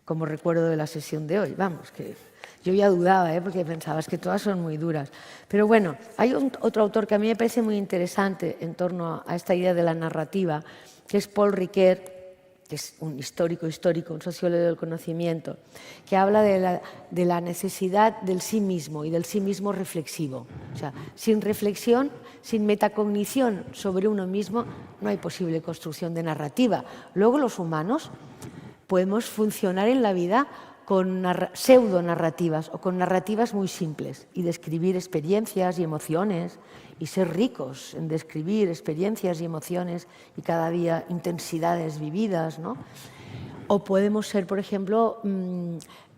como recuerdo de la sesión de hoy. Vamos, que yo ya dudaba, porque pensaba que todas son muy duras. Pero bueno, hay otro autor que a mí me parece muy interesante en torno a esta idea de la narrativa, que es Paul Ricoeur, que es un histórico, un sociólogo del conocimiento, que habla de la necesidad del sí mismo y del sí mismo reflexivo. O sea, sin reflexión, sin metacognición sobre uno mismo, no hay posible construcción de narrativa. Luego los humanos podemos funcionar en la vida con pseudonarrativas o con narrativas muy simples y describir experiencias y emociones y ser ricos en describir experiencias y emociones y cada día intensidades vividas, ¿no? O podemos ser, por ejemplo,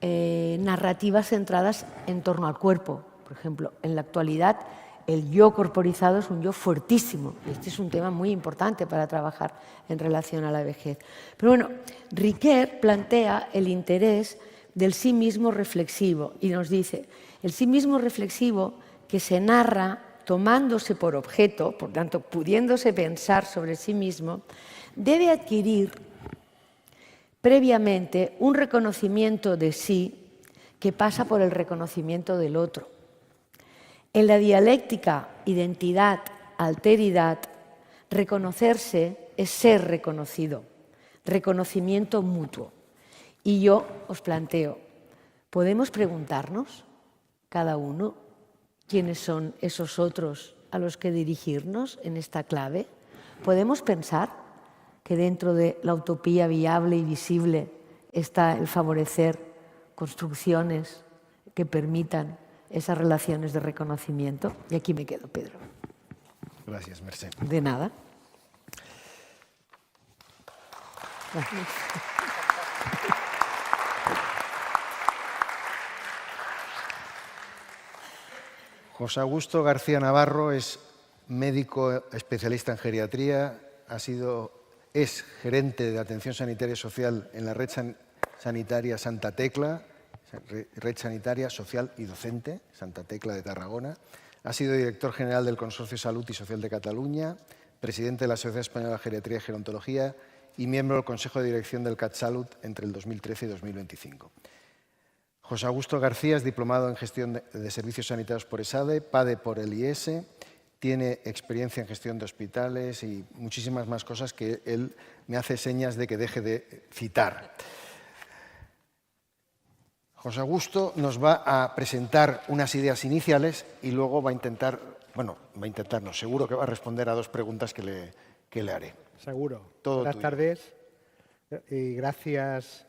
narrativas centradas en torno al cuerpo. Por ejemplo, en la actualidad el yo corporizado es un yo fuertísimo. Este es un tema muy importante para trabajar en relación a la vejez. Pero bueno, Ricoeur plantea el interés del sí mismo reflexivo y nos dice, el sí mismo reflexivo que se narra tomándose por objeto, por tanto, pudiéndose pensar sobre sí mismo, debe adquirir previamente un reconocimiento de sí que pasa por el reconocimiento del otro. En la dialéctica identidad-alteridad, reconocerse es ser reconocido, reconocimiento mutuo. Y yo os planteo, ¿podemos preguntarnos, cada uno, quiénes son esos otros a los que dirigirnos en esta clave? ¿Podemos pensar que dentro de la utopía viable y visible está el favorecer construcciones que permitan esas relaciones de reconocimiento? Y aquí me quedo, Pedro. Gracias, Mercè. De nada. Gracias. José Augusto García Navarro es médico especialista en geriatría, es gerente de atención sanitaria y social en la red sanitaria Santa Tecla, red sanitaria social y docente, Santa Tecla de Tarragona. Ha sido director general del Consorcio Salud y Social de Cataluña, presidente de la Sociedad Española de Geriatría y Gerontología y miembro del Consejo de Dirección del CatSalut entre el 2013 y 2025. José Augusto García es diplomado en Gestión de Servicios Sanitarios por ESADE, PADE por el IES, tiene experiencia en gestión de hospitales y muchísimas más cosas que él me hace señas de que deje de citar. José Augusto nos va a presentar unas ideas iniciales y luego va a intentar, seguro que va a responder a dos preguntas que le haré. Seguro. Todo Buenas tuyo. tardes y gracias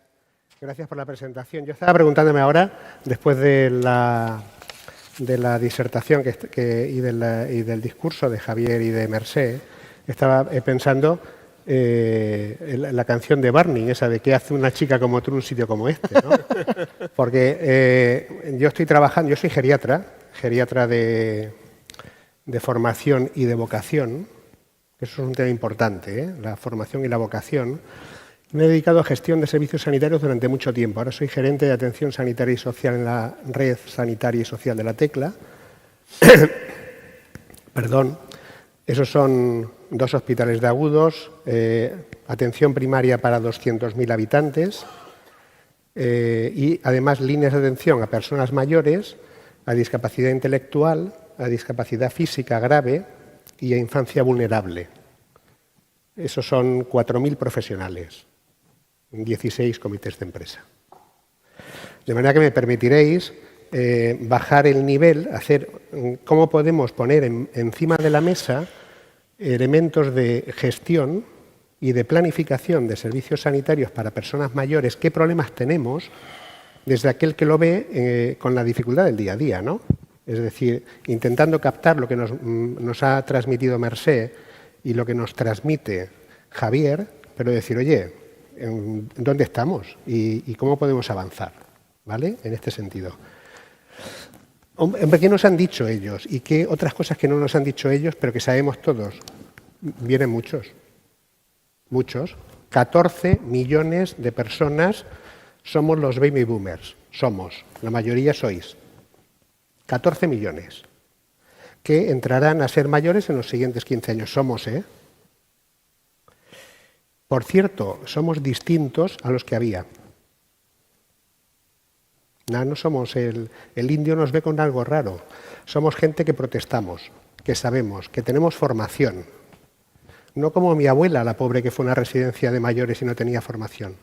por la presentación. Yo estaba preguntándome ahora, después de la disertación y del discurso de Javier y de Mercè, estaba pensando la canción de Barney, esa de ¿qué hace una chica como tú en un sitio como este? ¿No? Porque yo estoy trabajando, yo soy geriatra de formación y de vocación, eso es un tema importante, la formación y la vocación. Me he dedicado a gestión de servicios sanitarios durante mucho tiempo. Ahora soy gerente de atención sanitaria y social en la red sanitaria y social de La Tecla. Perdón. Esos son 2 hospitales de agudos, atención primaria para 200.000 habitantes y además líneas de atención a personas mayores, a discapacidad intelectual, a discapacidad física grave y a infancia vulnerable. Esos son 4.000 profesionales. 16 comités de empresa. De manera que me permitiréis bajar el nivel, cómo podemos poner encima de la mesa elementos de gestión y de planificación de servicios sanitarios para personas mayores, qué problemas tenemos desde aquel que lo ve con la dificultad del día a día, ¿no? Es decir, intentando captar lo que nos ha transmitido Mercè y lo que nos transmite Javier, pero decir, oye, ¿dónde estamos? ¿Y cómo podemos avanzar? ¿Vale? En este sentido. ¿Qué nos han dicho ellos? ¿Y qué otras cosas que no nos han dicho ellos, pero que sabemos todos? Vienen muchos. Muchos. 14 millones de personas somos los baby boomers. Somos. La mayoría sois. 14 millones. Que entrarán a ser mayores en los siguientes 15 años. Somos, ¿eh? Por cierto, somos distintos a los que había. No somos el indio nos ve con algo raro. Somos gente que protestamos, que sabemos, que tenemos formación. No como mi abuela, la pobre que fue a una residencia de mayores y no tenía formación.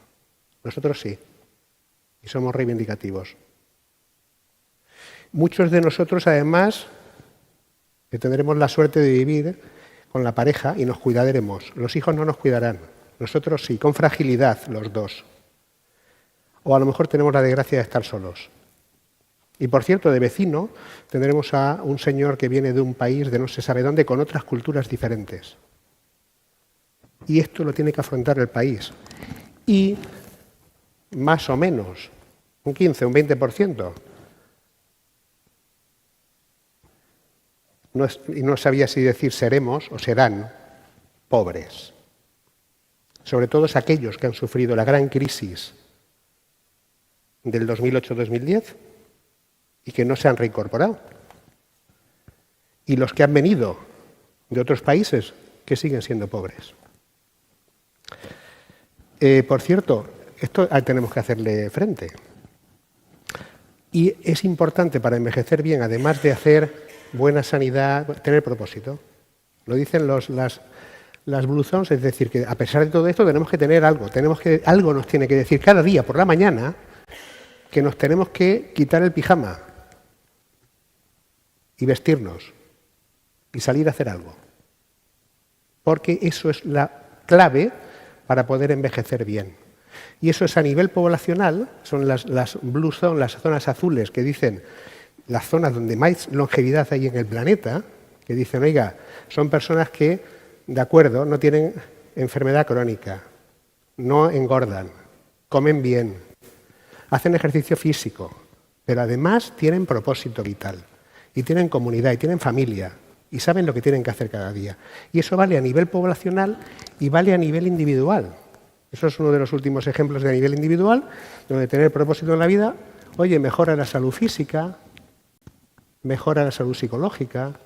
Nosotros sí. Y somos reivindicativos. Muchos de nosotros, además, que tendremos la suerte de vivir con la pareja y nos cuidaremos. Los hijos no nos cuidarán. Nosotros sí, con fragilidad los dos. O a lo mejor tenemos la desgracia de estar solos. Y por cierto, de vecino tendremos a un señor que viene de un país de no se sabe dónde, con otras culturas diferentes. Y esto lo tiene que afrontar el país. Y más o menos, un 15, un 20%. Y no sabía si decir seremos o serán pobres. Sobre todo aquellos que han sufrido la gran crisis del 2008-2010 y que no se han reincorporado. Y los que han venido de otros países que siguen siendo pobres. Por cierto, esto tenemos que hacerle frente. Y es importante para envejecer bien, además de hacer buena sanidad, tener propósito. Lo dicen las Blue Zones, es decir, que a pesar de todo esto tenemos que tener algo. Algo nos tiene que decir cada día por la mañana que nos tenemos que quitar el pijama y vestirnos y salir a hacer algo. Porque eso es la clave para poder envejecer bien. Y eso es a nivel poblacional, son las Blue Zones, las zonas azules que dicen las zonas donde más longevidad hay en el planeta, que dicen, oiga, son personas que, de acuerdo, no tienen enfermedad crónica, no engordan, comen bien, hacen ejercicio físico, pero además tienen propósito vital, y tienen comunidad, y tienen familia, y saben lo que tienen que hacer cada día. Y eso vale a nivel poblacional y vale a nivel individual. Eso es uno de los últimos ejemplos de a nivel individual, donde tener propósito en la vida, oye, mejora la salud física, mejora la salud psicológica,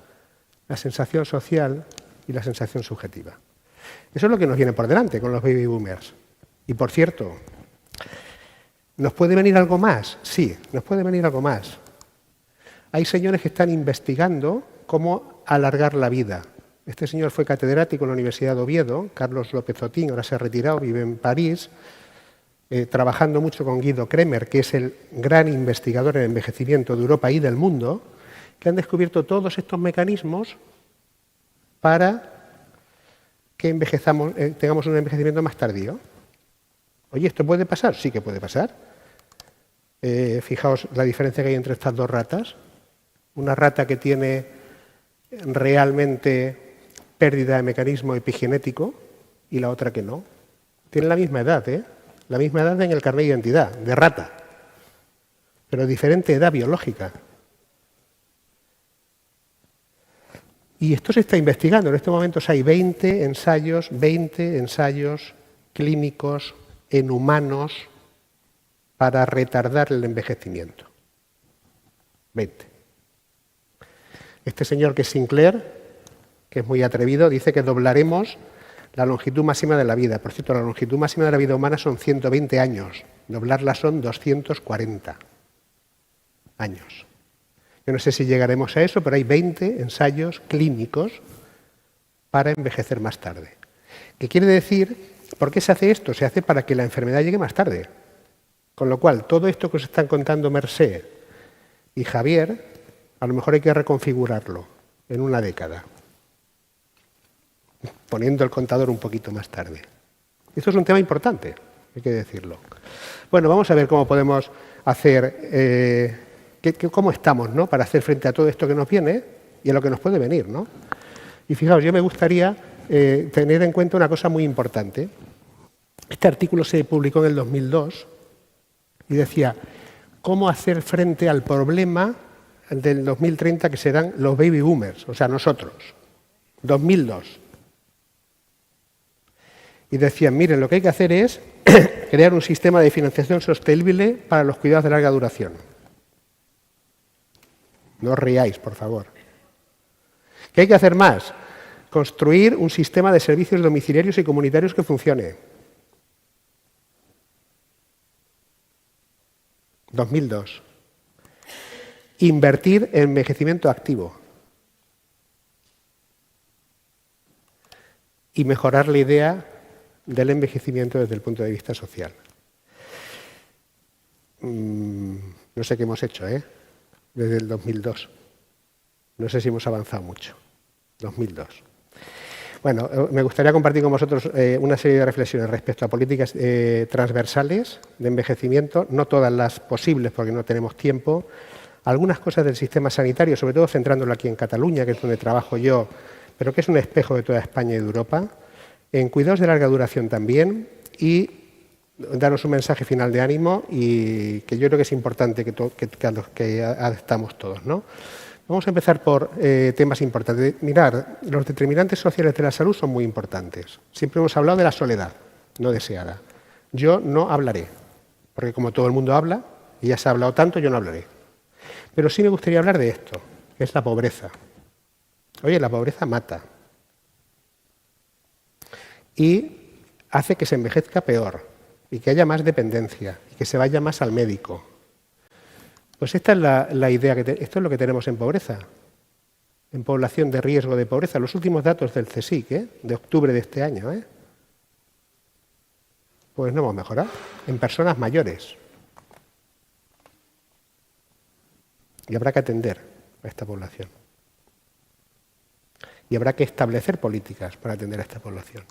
la sensación social y la sensación subjetiva. Eso es lo que nos viene por delante con los baby boomers. Y por cierto, ¿nos puede venir algo más? Sí, nos puede venir algo más. Hay señores que están investigando cómo alargar la vida. Este señor fue catedrático en la Universidad de Oviedo, Carlos López Otín, ahora se ha retirado, vive en París, trabajando mucho con Guido Kremer, que es el gran investigador en envejecimiento de Europa y del mundo, que han descubierto todos estos mecanismos para que tengamos un envejecimiento más tardío. Oye, ¿esto puede pasar? Sí que puede pasar. Fijaos la diferencia que hay entre estas dos ratas. Una rata que tiene realmente pérdida de mecanismo epigenético y la otra que no. Tienen la misma edad, ¿eh? La misma edad en el carnet de identidad, de rata, pero diferente edad biológica. Y esto se está investigando. En estos momentos hay 20 ensayos clínicos en humanos para retardar el envejecimiento. 20. Este señor que es Sinclair, que es muy atrevido, dice que doblaremos la longitud máxima de la vida. Por cierto, la longitud máxima de la vida humana son 120 años. Doblarla son 240 años. Yo no sé si llegaremos a eso, pero hay 20 ensayos clínicos para envejecer más tarde. ¿Qué quiere decir? ¿Por qué se hace esto? Se hace para que la enfermedad llegue más tarde. Con lo cual, todo esto que os están contando Mercè y Javier, a lo mejor hay que reconfigurarlo en una década. poniendo el contador un poquito más tarde. Esto es un tema importante, hay que decirlo. Bueno, vamos a ver cómo podemos hacer, cómo estamos, ¿no?, para hacer frente a todo esto que nos viene y a lo que nos puede venir, ¿no? Y fijaos, yo me gustaría tener en cuenta una cosa muy importante. Este artículo se publicó en el 2002 y decía cómo hacer frente al problema del 2030 que serán los baby boomers, o sea, nosotros. 2002. Y decían, miren, lo que hay que hacer es crear un sistema de financiación sostenible para los cuidados de larga duración. No os riáis, por favor. ¿Qué hay que hacer más? Construir un sistema de servicios domiciliarios y comunitarios que funcione. 2002. Invertir en envejecimiento activo. Y mejorar la idea del envejecimiento desde el punto de vista social. No sé qué hemos hecho, desde el 2002. No sé si hemos avanzado mucho. 2002. Bueno, me gustaría compartir con vosotros una serie de reflexiones respecto a políticas transversales de envejecimiento, no todas las posibles porque no tenemos tiempo, algunas cosas del sistema sanitario, sobre todo centrándolo aquí en Cataluña, que es donde trabajo yo, pero que es un espejo de toda España y de Europa, en cuidados de larga duración también, y daros un mensaje final de ánimo y que yo creo que es importante que adaptamos todos, ¿no? Vamos a empezar por temas importantes. Mirad, los determinantes sociales de la salud son muy importantes. Siempre hemos hablado de la soledad no deseada. Yo no hablaré, porque como todo el mundo habla, y ya se ha hablado tanto, yo no hablaré. Pero sí me gustaría hablar de esto, que es la pobreza. Oye, la pobreza mata. Y hace que se envejezca peor, y que haya más dependencia, y que se vaya más al médico. Pues esta es la idea, esto es lo que tenemos en pobreza, en población de riesgo de pobreza. Los últimos datos del CSIC, de octubre de este año, pues no hemos mejorado. En personas mayores. Y habrá que atender a esta población. Y habrá que establecer políticas para atender a esta población.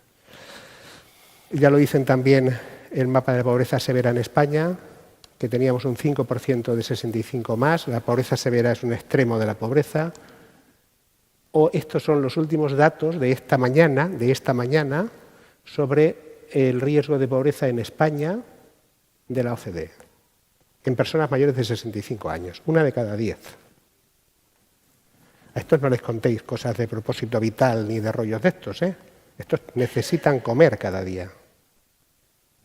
Ya lo dicen también el mapa de pobreza severa en España, que teníamos un 5% de 65 más, la pobreza severa es un extremo de la pobreza. O estos son los últimos datos de esta mañana sobre el riesgo de pobreza en España de la OCDE, en personas mayores de 65 años, 1 de cada 10. A estos no les contéis cosas de propósito vital ni de rollos de estos, Estos necesitan comer cada día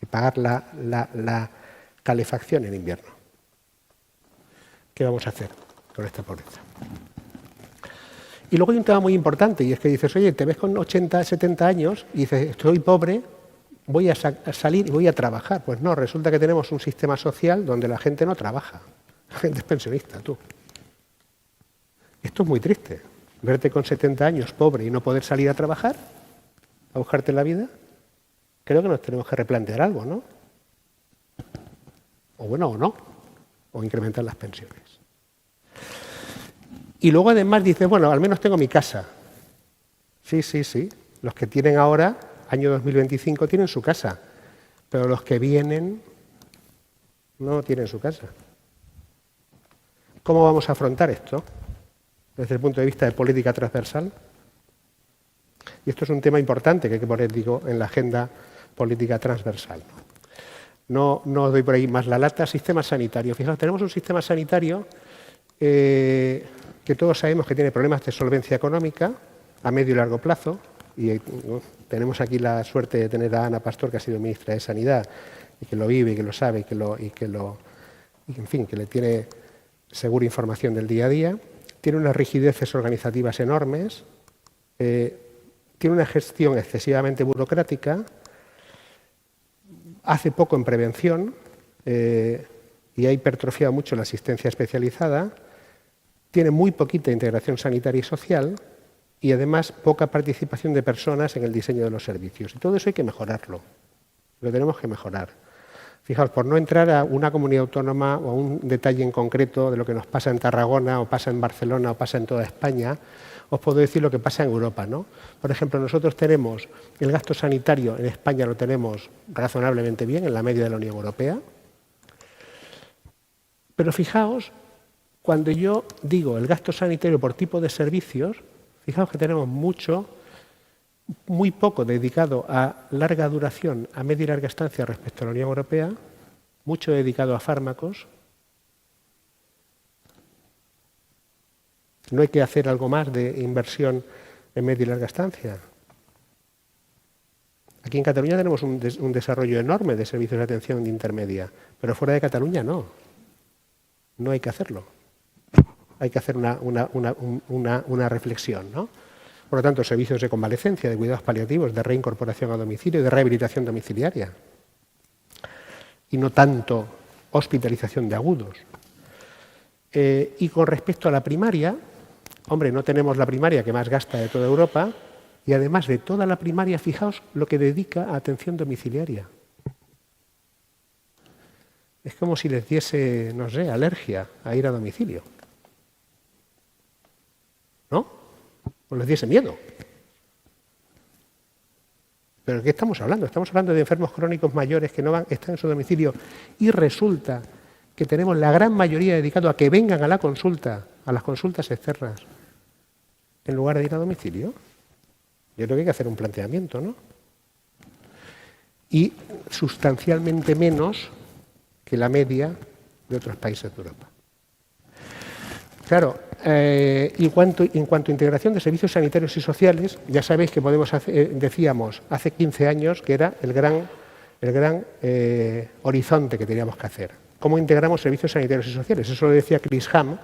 y pagar la calefacción en invierno. ¿Qué vamos a hacer con esta pobreza? Y luego hay un tema muy importante, y es que dices, oye, te ves con 80, 70 años y dices, estoy pobre, voy a salir y voy a trabajar. Pues no, resulta que tenemos un sistema social donde la gente no trabaja. La gente es pensionista, tú. Esto es muy triste. Verte con 70 años pobre y no poder salir a trabajar, a buscarte la vida. Creo que nos tenemos que replantear algo, ¿no? O bueno, o no. O incrementar las pensiones. Y luego además dices, bueno, al menos tengo mi casa. Sí. Los que tienen ahora, año 2025, tienen su casa. Pero los que vienen no tienen su casa. ¿Cómo vamos a afrontar esto desde el punto de vista de política transversal? Y esto es un tema importante que hay que poner, digo, en la agenda política transversal. No os doy por ahí más la lata. Sistema sanitario. Fijaos, tenemos un sistema sanitario que todos sabemos que tiene problemas de solvencia económica a medio y largo plazo. Y tenemos aquí la suerte de tener a Ana Pastor, que ha sido ministra de Sanidad, y que lo vive, y que lo sabe, y que le tiene segura información del día a día. Tiene unas rigideces organizativas enormes. Tiene una gestión excesivamente burocrática. Hace poco en prevención y ha hipertrofiado mucho la asistencia especializada. Tiene muy poquita integración sanitaria y social y además poca participación de personas en el diseño de los servicios. Y todo eso hay que mejorarlo. Lo tenemos que mejorar. Fijaos, por no entrar a una comunidad autónoma o a un detalle en concreto de lo que nos pasa en Tarragona o pasa en Barcelona o pasa en toda España, os puedo decir lo que pasa en Europa, ¿no? Por ejemplo, nosotros tenemos el gasto sanitario, en España lo tenemos razonablemente bien, en la media de la Unión Europea. Pero fijaos, cuando yo digo el gasto sanitario por tipo de servicios, fijaos que tenemos muy poco dedicado a larga duración, a media y larga estancia respecto a la Unión Europea, mucho dedicado a fármacos. No hay que hacer algo más de inversión en media y larga estancia. Aquí en Cataluña tenemos un desarrollo enorme de servicios de atención intermedia, pero fuera de Cataluña no. No hay que hacerlo. Hay que hacer una reflexión, ¿no? Por lo tanto, servicios de convalecencia, de cuidados paliativos, de reincorporación a domicilio y de rehabilitación domiciliaria. Y no tanto hospitalización de agudos. Y con respecto a la primaria, hombre, no tenemos la primaria que más gasta de toda Europa y además de toda la primaria, fijaos lo que dedica a atención domiciliaria. Es como si les diese, no sé, alergia a ir a domicilio. ¿No? O les diese miedo. ¿Pero de qué estamos hablando? Estamos hablando de enfermos crónicos mayores que no están en su domicilio y resulta que tenemos la gran mayoría dedicado a que vengan a la consulta, a las consultas externas, en lugar de ir a domicilio. Yo creo que hay que hacer un planteamiento, ¿no? Y sustancialmente menos que la media de otros países de Europa. Claro, en cuanto a integración de servicios sanitarios y sociales, ya sabéis que podemos decíamos hace 15 años que era el gran horizonte que teníamos que hacer. ¿Cómo integramos servicios sanitarios y sociales? Eso lo decía Chris Ham,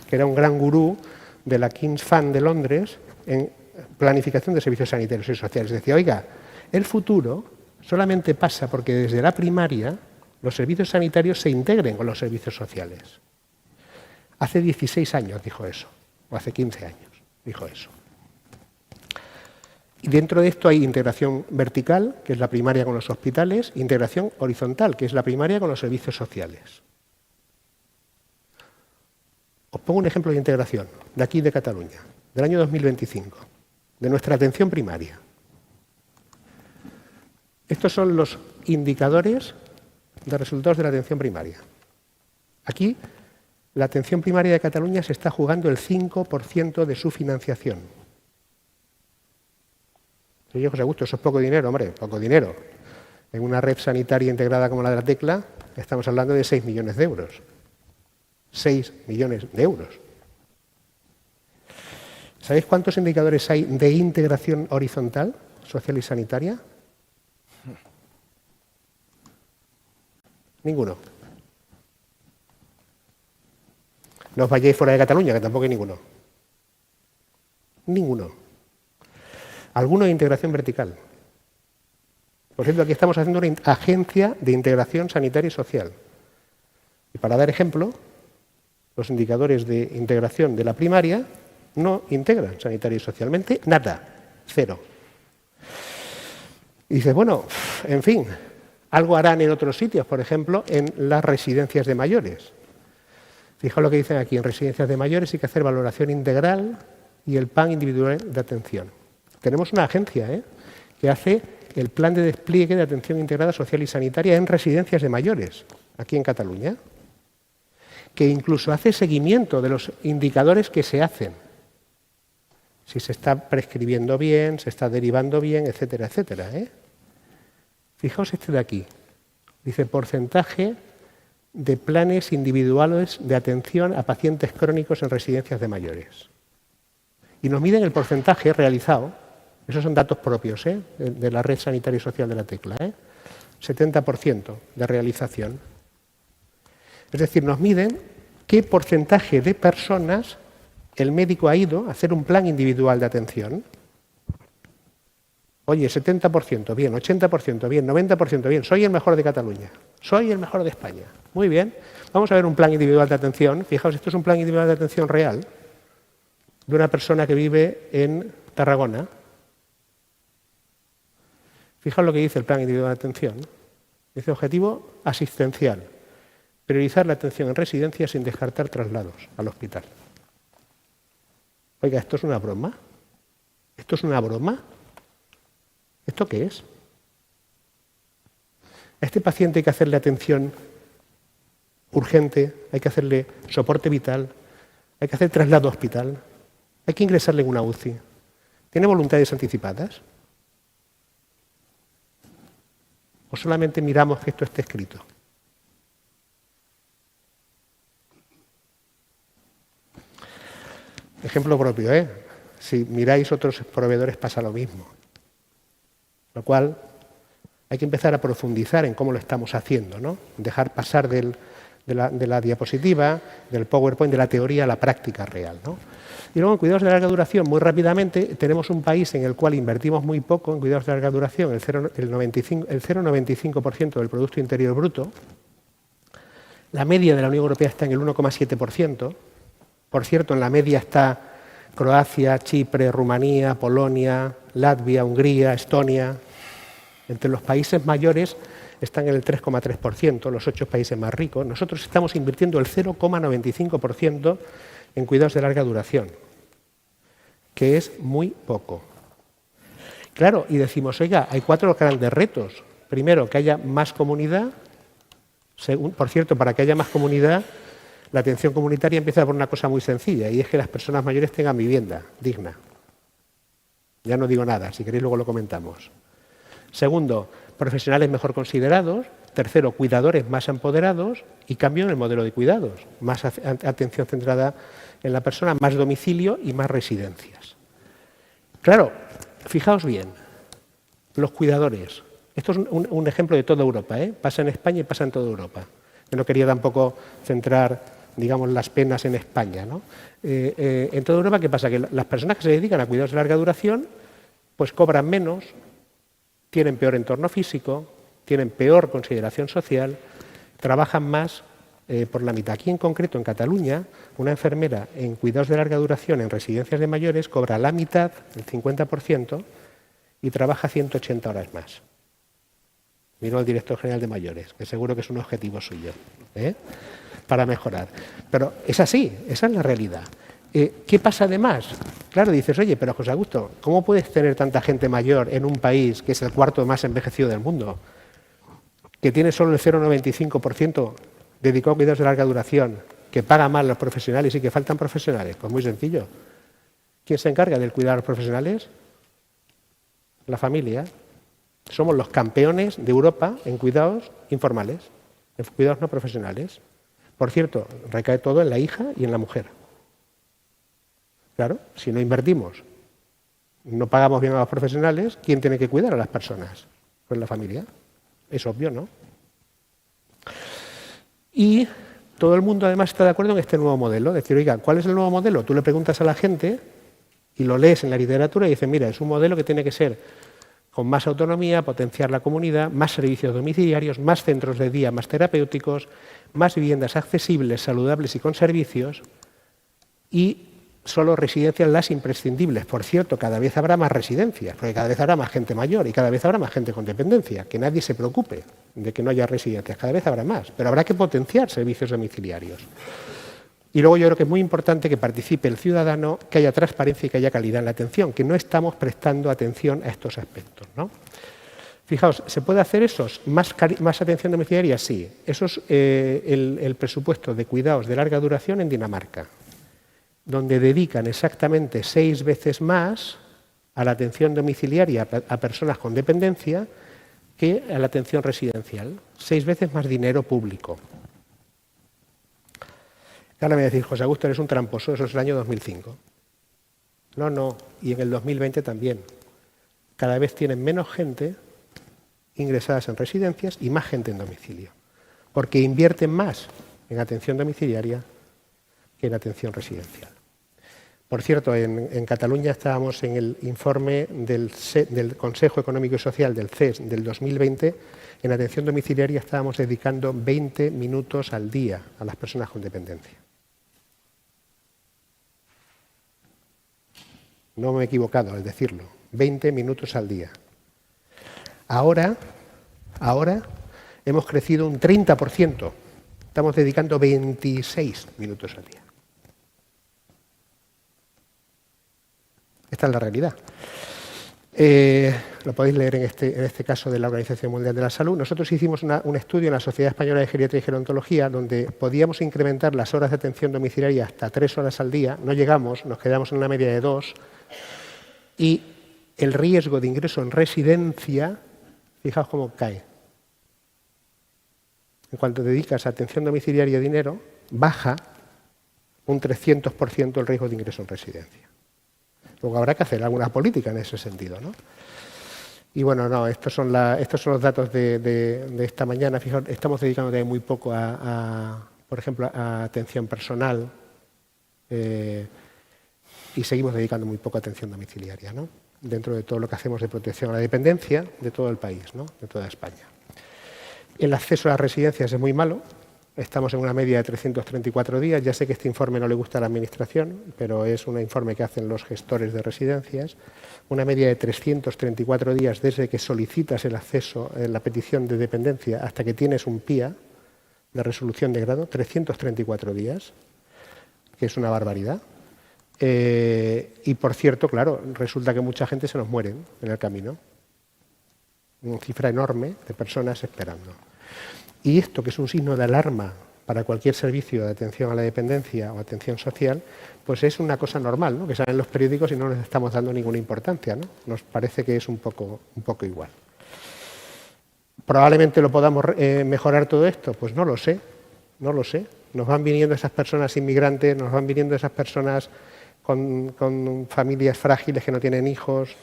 que era un gran gurú de la King's Fund de Londres en planificación de servicios sanitarios y sociales. Decía, oiga, el futuro solamente pasa porque desde la primaria los servicios sanitarios se integren con los servicios sociales. Hace 16 años dijo eso, o hace 15 años dijo eso. Y dentro de esto hay integración vertical, que es la primaria con los hospitales, e integración horizontal, que es la primaria con los servicios sociales. Os pongo un ejemplo de integración, de aquí de Cataluña, del año 2025, de nuestra atención primaria. Estos son los indicadores de resultados de la atención primaria. Aquí, la atención primaria de Cataluña se está jugando el 5% de su financiación. Oye, José Augusto, eso es poco dinero, hombre, poco dinero. En una red sanitaria integrada como la de la Tecla, estamos hablando de 6 millones de euros. 6 millones de euros. ¿Sabéis cuántos indicadores hay de integración horizontal, social y sanitaria? Ninguno. No os vayáis fuera de Cataluña, que tampoco hay ninguno. Ninguno. Alguno de integración vertical. Por ejemplo, aquí estamos haciendo una agencia de integración sanitaria y social. Y para dar ejemplo, los indicadores de integración de la primaria no integran sanitaria y socialmente nada, cero. Y dices, bueno, en fin, algo harán en otros sitios, por ejemplo, en las residencias de mayores. Fijaos lo que dicen aquí, en residencias de mayores hay que hacer valoración integral y el plan individual de atención. Tenemos una agencia que hace el plan de despliegue de atención integrada social y sanitaria en residencias de mayores, aquí en Cataluña, que incluso hace seguimiento de los indicadores que se hacen. Si se está prescribiendo bien, se está derivando bien, etcétera, etcétera. Fijaos este de aquí. Dice porcentaje de planes individuales de atención a pacientes crónicos en residencias de mayores. Y nos miden el porcentaje realizado, esos son datos propios de la red sanitaria y social de la Tecla, 70% de realización. Es decir, nos miden qué porcentaje de personas el médico ha ido a hacer un plan individual de atención. Oye, 70%, bien, 80%, bien, 90%, bien, soy el mejor de Cataluña, soy el mejor de España. Muy bien, vamos a ver un plan individual de atención. Fijaos, esto es un plan individual de atención real de una persona que vive en Tarragona. Fijaos lo que dice el plan individual de atención. Dice objetivo asistencial. Priorizar la atención en residencias sin descartar traslados al hospital. Oiga, ¿esto es una broma? ¿Esto es una broma? ¿Esto qué es? A este paciente hay que hacerle atención urgente, hay que hacerle soporte vital, hay que hacer traslado a hospital, hay que ingresarle en una UCI. ¿Tiene voluntades anticipadas? ¿O solamente miramos que esto esté escrito? Ejemplo propio, ¿eh? Si miráis otros proveedores pasa lo mismo. Lo cual hay que empezar a profundizar en cómo lo estamos haciendo, ¿no? Dejar pasar de la diapositiva, del PowerPoint, de la teoría a la práctica real, ¿no? Y luego en cuidados de larga duración, muy rápidamente, tenemos un país en el cual invertimos muy poco en cuidados de larga duración, el 0,95% del Producto Interior Bruto. La media de la Unión Europea está en el 1,7%. Por cierto, en la media está Croacia, Chipre, Rumanía, Polonia, Latvia, Hungría, Estonia. Entre los países mayores están en el 3,3%, los 8 países más ricos. Nosotros estamos invirtiendo el 0,95% en cuidados de larga duración, que es muy poco. Claro, y decimos, oiga, hay 4 grandes retos. Primero, que haya más comunidad. Por cierto, para que haya más comunidad, la atención comunitaria empieza por una cosa muy sencilla, y es que las personas mayores tengan vivienda digna. Ya no digo nada, si queréis luego lo comentamos. Segundo, profesionales mejor considerados. Tercero, cuidadores más empoderados y cambio en el modelo de cuidados. Más atención centrada en la persona, más domicilio y más residencias. Claro, fijaos bien, los cuidadores. Esto es un ejemplo de toda Europa, ¿eh? Pasa en España y pasa en toda Europa. Yo no quería tampoco centrar, digamos, las penas en España, ¿no? En toda Europa, ¿qué pasa? Que las personas que se dedican a cuidados de larga duración, pues cobran menos, tienen peor entorno físico, tienen peor consideración social, trabajan más por la mitad. Aquí en concreto, en Cataluña, una enfermera en cuidados de larga duración en residencias de mayores cobra la mitad, el 50%, y trabaja 180 horas más. Miro al director general de mayores, que seguro que es un objetivo suyo, para mejorar. Pero es así, esa es la realidad. ¿Qué pasa además? Claro, dices, oye, pero José Augusto, ¿cómo puedes tener tanta gente mayor en un país que es el 4º más envejecido del mundo, que tiene solo el 0,95% dedicado a cuidados de larga duración, que paga mal los profesionales y que faltan profesionales? Pues muy sencillo. ¿Quién se encarga del cuidar a los profesionales? La familia. Somos los campeones de Europa en cuidados informales, en cuidados no profesionales. Por cierto, recae todo en la hija y en la mujer. Claro, si no invertimos, no pagamos bien a los profesionales, ¿quién tiene que cuidar a las personas? Pues la familia. Es obvio, ¿no? Y todo el mundo además está de acuerdo en este nuevo modelo. Decir, oiga, ¿cuál es el nuevo modelo? Tú le preguntas a la gente y lo lees en la literatura y dices, mira, es un modelo que tiene que ser con más autonomía, potenciar la comunidad, más servicios domiciliarios, más centros de día, más terapéuticos, más viviendas accesibles, saludables y con servicios, y solo residencias las imprescindibles. Por cierto, cada vez habrá más residencias, porque cada vez habrá más gente mayor y cada vez habrá más gente con dependencia. Que nadie se preocupe de que no haya residencias, cada vez habrá más, pero habrá que potenciar servicios domiciliarios. Y luego yo creo que es muy importante que participe el ciudadano, que haya transparencia y que haya calidad en la atención, que no estamos prestando atención a estos aspectos, ¿no? Fijaos, ¿se puede hacer esos? ¿Más atención domiciliaria? Sí. Eso es el presupuesto de cuidados de larga duración en Dinamarca, donde dedican exactamente 6 veces más a la atención domiciliaria a personas con dependencia que a la atención residencial. 6 veces más dinero público. Ahora me decís, José Augusto, eres un tramposo, eso es el año 2005. No, y en el 2020 también. Cada vez tienen menos gente ingresadas en residencias y más gente en domicilio, porque invierten más en atención domiciliaria que en atención residencial. Por cierto, en Cataluña estábamos en el informe del Consejo Económico y Social del CES del 2020, en atención domiciliaria estábamos dedicando 20 minutos al día a las personas con dependencia. No me he equivocado al decirlo, 20 minutos al día. Ahora hemos crecido un 30%. Estamos dedicando 26 minutos al día. Esta es la realidad. Lo podéis leer en este caso de la Organización Mundial de la Salud. Nosotros hicimos un estudio en la Sociedad Española de Geriatría y Gerontología donde podíamos incrementar las horas de atención domiciliaria hasta 3 horas al día. No llegamos, nos quedamos en una media de 2. Y el riesgo de ingreso en residencia, fijaos cómo cae. En cuanto dedicas a atención domiciliaria dinero, baja un 300% el riesgo de ingreso en residencia. Luego habrá que hacer alguna política en ese sentido, ¿no? Y bueno, no, estos son los datos de esta mañana. Fijaos, estamos dedicando también muy poco por ejemplo, a atención personal y seguimos dedicando muy poco a atención domiciliaria, ¿no? Dentro de todo lo que hacemos de protección a la dependencia de todo el país, ¿no? De toda España. El acceso a las residencias es muy malo. Estamos en una media de 334 días. Ya sé que este informe no le gusta a la Administración, pero es un informe que hacen los gestores de residencias. Una media de 334 días desde que solicitas el acceso, la petición de dependencia, hasta que tienes un PIA de resolución de grado. 334 días, que es una barbaridad. Y, por cierto, claro, resulta que mucha gente se nos muere en el camino. Una cifra enorme de personas esperando. Y esto, que es un signo de alarma para cualquier servicio de atención a la dependencia o atención social, pues es una cosa normal, ¿no? Que sale en los periódicos y no nos estamos dando ninguna importancia, ¿no? Nos parece que es un poco igual. ¿Probablemente lo podamos mejorar todo esto? Pues no lo sé, no lo sé. Nos van viniendo esas personas inmigrantes, nos van viniendo esas personas con familias frágiles que no tienen hijos,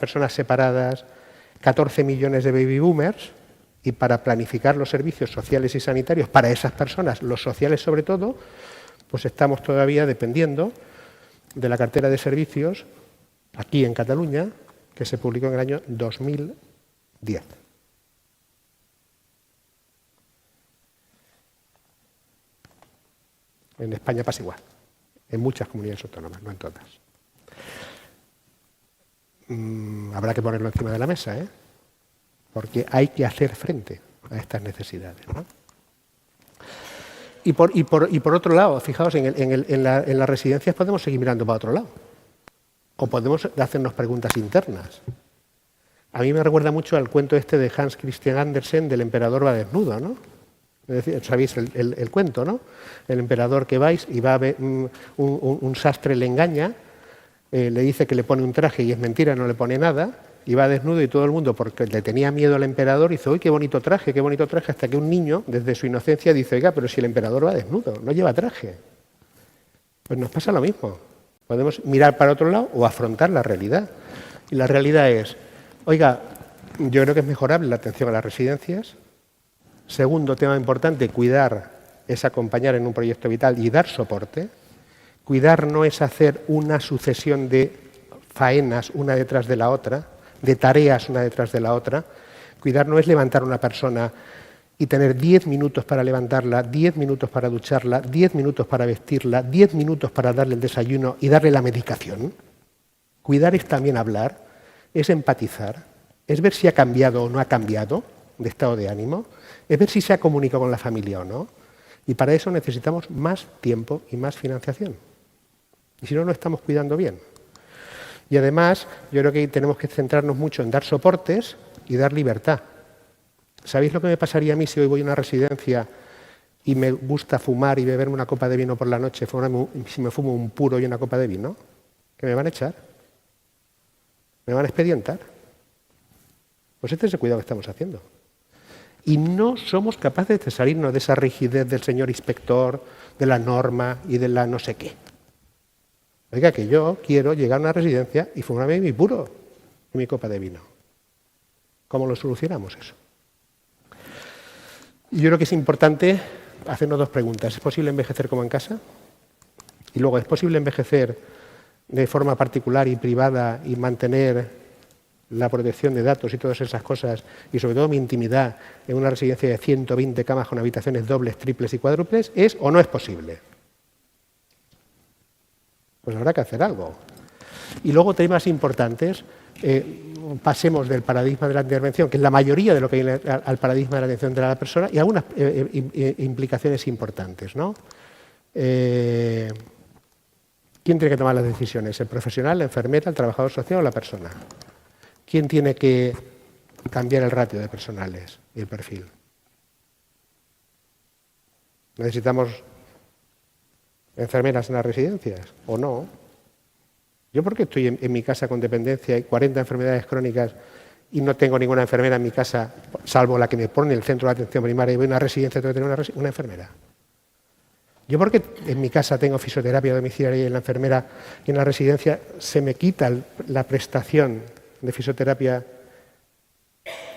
personas separadas, 14 millones de baby boomers, y para planificar los servicios sociales y sanitarios para esas personas, los sociales sobre todo, pues estamos todavía dependiendo de la cartera de servicios aquí en Cataluña, que se publicó en el año 2010. En España pasa igual, en muchas comunidades autónomas, no en todas. Habrá que ponerlo encima de la mesa, porque hay que hacer frente a estas necesidades, ¿no? Y por otro lado, fijaos, en las residencias podemos seguir mirando para otro lado. O podemos hacernos preguntas internas. A mí me recuerda mucho al cuento este de Hans Christian Andersen del emperador va desnudo, ¿no? Es decir, sabéis el cuento, ¿no? El emperador que vais y va a ver un sastre le engaña, le dice que le pone un traje y es mentira, no le pone nada, y va desnudo y todo el mundo, porque le tenía miedo al emperador, dice, ¡uy, qué bonito traje, hasta que un niño, desde su inocencia, dice, oiga, pero si el emperador va desnudo, no lleva traje. Pues nos pasa lo mismo. Podemos mirar para otro lado o afrontar la realidad. Y la realidad es, oiga, yo creo que es mejorable la atención a las residencias. Segundo tema importante, cuidar es acompañar en un proyecto vital y dar soporte. Cuidar no es hacer una sucesión de faenas una detrás de la otra, de tareas una detrás de la otra. Cuidar no es levantar a una persona y tener 10 minutos para levantarla, 10 minutos para ducharla, 10 minutos para vestirla, 10 minutos para darle el desayuno y darle la medicación. Cuidar es también hablar, es empatizar, es ver si ha cambiado o no ha cambiado de estado de ánimo, es ver si se ha comunicado con la familia o no. Y para eso necesitamos más tiempo y más financiación. Y si no, no estamos cuidando bien. Y además, yo creo que tenemos que centrarnos mucho en dar soportes y dar libertad. ¿Sabéis lo que me pasaría a mí si hoy voy a una residencia y me gusta fumar y beberme una copa de vino por la noche, si me fumo un puro y una copa de vino? ¿Que me van a echar? ¿Me van a expedientar? Pues este es el cuidado que estamos haciendo. Y no somos capaces de salirnos de esa rigidez del señor inspector, de la norma y de la no sé qué. Oiga, que yo quiero llegar a una residencia y fumarme mi puro y mi copa de vino. ¿Cómo lo solucionamos eso? Y yo creo que es importante hacernos dos preguntas. ¿Es posible envejecer como en casa? Y luego, ¿es posible envejecer de forma particular y privada y mantener la protección de datos y todas esas cosas, y sobre todo mi intimidad, en una residencia de 120 camas con habitaciones dobles, triples y cuádruples? ¿Es o no es posible? Pues habrá que hacer algo. Y luego temas importantes, pasemos del paradigma de la intervención, que es la mayoría de lo que hay, al paradigma de la atención de la persona, y algunas implicaciones importantes, ¿no? ¿Quién tiene que tomar las decisiones? ¿El profesional, la enfermera, el trabajador social o la persona? ¿Quién tiene que cambiar el ratio de personales y el perfil? ¿Necesitamos enfermeras en las residencias o no? ¿Yo por qué estoy en mi casa con dependencia y 40 enfermedades crónicas y no tengo ninguna enfermera en mi casa, salvo la que me pone el centro de atención primaria y voy a una residencia, tengo que tener una enfermera? ¿Yo por qué en mi casa tengo fisioterapia domiciliaria y en la enfermera y en la residencia se me quita la prestación de fisioterapia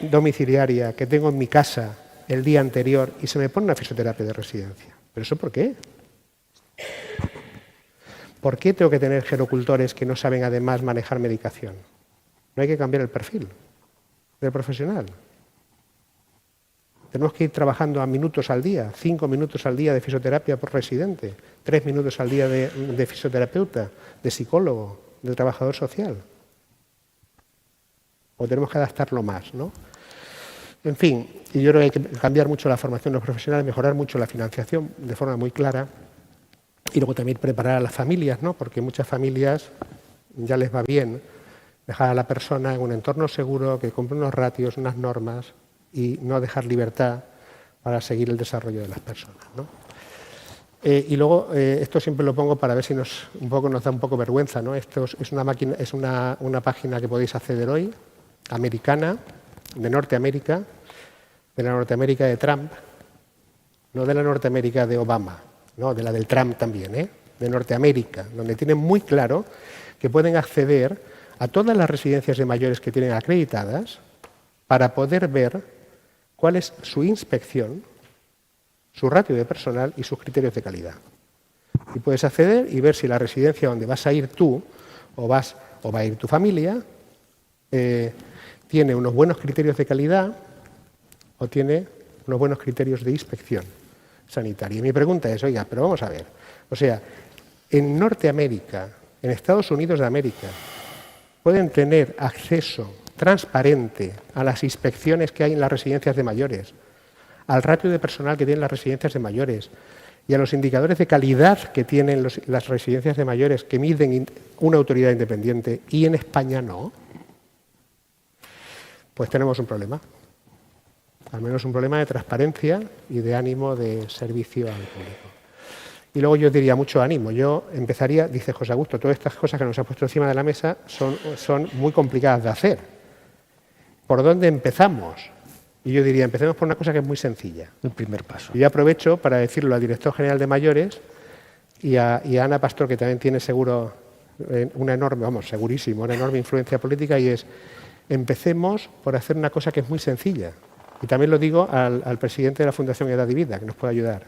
domiciliaria que tengo en mi casa el día anterior y se me pone una fisioterapia de residencia? ¿Pero eso por qué? ¿Por qué tengo que tener gerocultores que no saben además manejar medicación? No hay que cambiar el perfil del profesional. Tenemos que ir trabajando a minutos al día, 5 minutos al día de fisioterapia por residente, 3 minutos al día de fisioterapeuta, de psicólogo, de trabajador social. O tenemos que adaptarlo más, ¿no? En fin, y yo creo que hay que cambiar mucho la formación de los profesionales, mejorar mucho la financiación de forma muy clara y luego también preparar a las familias, ¿no? Porque muchas familias ya les va bien dejar a la persona en un entorno seguro, que cumpla unos ratios, unas normas y no dejar libertad para seguir el desarrollo de las personas, ¿no? Y luego, esto siempre lo pongo para ver si nos da un poco vergüenza, ¿no? Esto es una página que podéis acceder hoy, americana, de Norteamérica, de la Norteamérica de Trump, no de la Norteamérica de Obama, no, de la del Trump también, de Norteamérica, donde tienen muy claro que pueden acceder a todas las residencias de mayores que tienen acreditadas para poder ver cuál es su inspección, su ratio de personal y sus criterios de calidad. Y puedes acceder y ver si la residencia donde vas a ir tú o va a ir tu familia tiene unos buenos criterios de calidad o tiene unos buenos criterios de inspección sanitaria. Y mi pregunta es, oiga, pero vamos a ver, o sea, en Norteamérica, en Estados Unidos de América, pueden tener acceso transparente a las inspecciones que hay en las residencias de mayores, al ratio de personal que tienen las residencias de mayores y a los indicadores de calidad que tienen las residencias de mayores que miden una autoridad independiente y en España no, pues tenemos un problema. Al menos un problema de transparencia y de ánimo de servicio al público. Y luego yo diría mucho ánimo. Yo empezaría, dice José Augusto, todas estas cosas que nos ha puesto encima de la mesa son muy complicadas de hacer. ¿Por dónde empezamos? Y yo diría, empecemos por una cosa que es muy sencilla. El primer paso. Y yo aprovecho para decirlo al director general de mayores y a Ana Pastor, que también tiene seguro una enorme, segurísimo, una enorme influencia política, y es, empecemos por hacer una cosa que es muy sencilla. Y también lo digo al presidente de la Fundación Edad y Vida, que nos puede ayudar.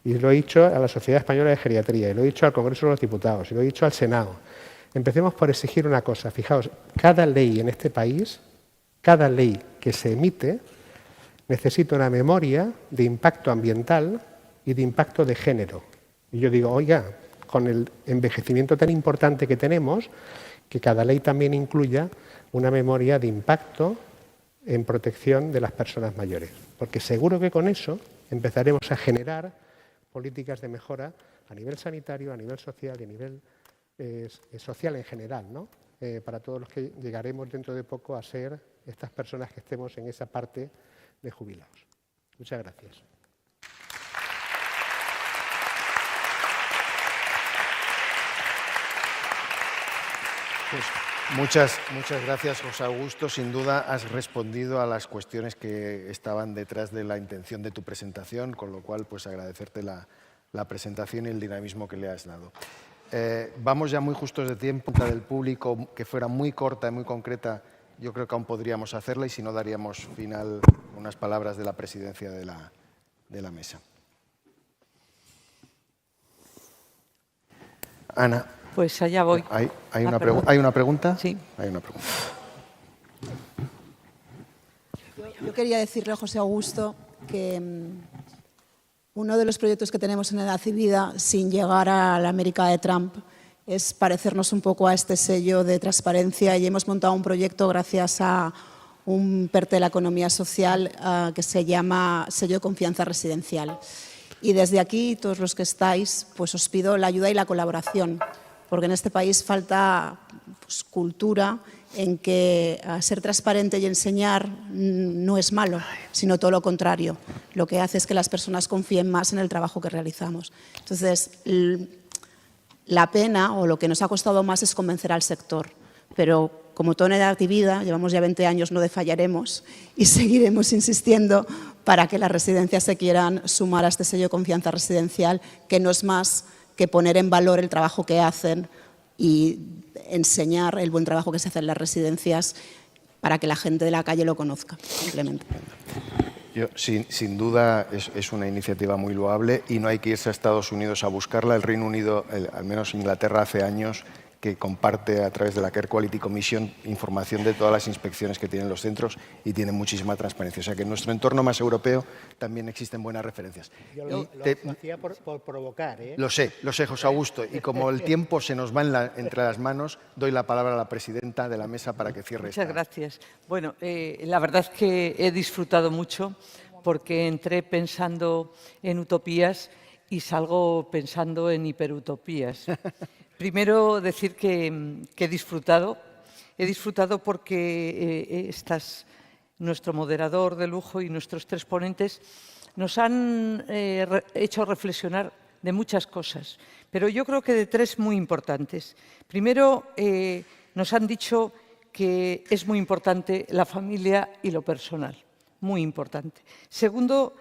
Y lo he dicho a la Sociedad Española de Geriatría, y lo he dicho al Congreso de los Diputados, y lo he dicho al Senado. Empecemos por exigir una cosa. Fijaos, cada ley en este país, cada ley que se emite, necesita una memoria de impacto ambiental y de impacto de género. Y yo digo, oiga, con el envejecimiento tan importante que tenemos, que cada ley también incluya una memoria de impacto en protección de las personas mayores. Porque seguro que con eso empezaremos a generar políticas de mejora a nivel sanitario, a nivel social y a nivel social en general, ¿no? Para todos los que llegaremos dentro de poco a ser estas personas que estemos en esa parte de jubilados. Muchas gracias. Pues muchas gracias, José Augusto. Sin duda has respondido a las cuestiones que estaban detrás de la intención de tu presentación, con lo cual pues agradecerte la presentación y el dinamismo que le has dado. Vamos ya muy justos de tiempo. La del público, que fuera muy corta y muy concreta, yo creo que aún podríamos hacerla, y si no, daríamos final a unas palabras de la presidencia de la mesa. Ana. Pues allá voy. ¿Hay una pregunta? Sí. Hay una pregunta. Yo quería decirle a José Augusto que uno de los proyectos que tenemos en Edad y Vida, sin llegar a la América de Trump, es parecernos un poco a este sello de transparencia y hemos montado un proyecto gracias a un PERTE de la economía social que se llama Sello de Confianza Residencial. Y desde aquí, todos los que estáis, pues os pido la ayuda y la colaboración, porque en este país falta pues, cultura en que ser transparente y enseñar no es malo, sino todo lo contrario. Lo que hace es que las personas confíen más en el trabajo que realizamos. Entonces, la pena o lo que nos ha costado más es convencer al sector, pero como toda la actividad, llevamos ya 20 años, no fallaremos y seguiremos insistiendo para que las residencias se quieran sumar a este sello de confianza residencial, que no es más que poner en valor el trabajo que hacen y enseñar el buen trabajo que se hace en las residencias para que la gente de la calle lo conozca, simplemente. Sin duda es una iniciativa muy loable y no hay que irse a Estados Unidos a buscarla. El Reino Unido, al menos Inglaterra, hace años que comparte a través de la Care Quality Commission información de todas las inspecciones que tienen los centros y tiene muchísima transparencia. O sea que en nuestro entorno más europeo también existen buenas referencias. Yo lo hacía por provocar, ¿eh? Lo sé, José Augusto. Y como el tiempo se nos va entre las manos, doy la palabra a la presidenta de la mesa para que cierre. Muchas gracias. Bueno, la verdad es que he disfrutado mucho porque entré pensando en utopías y salgo pensando en hiperutopías. Primero, decir que he disfrutado. He disfrutado porque estás, nuestro moderador de lujo y nuestros tres ponentes nos han hecho reflexionar de muchas cosas, pero yo creo que de tres muy importantes. Primero, nos han dicho que es muy importante la familia y lo personal, muy importante. Segundo,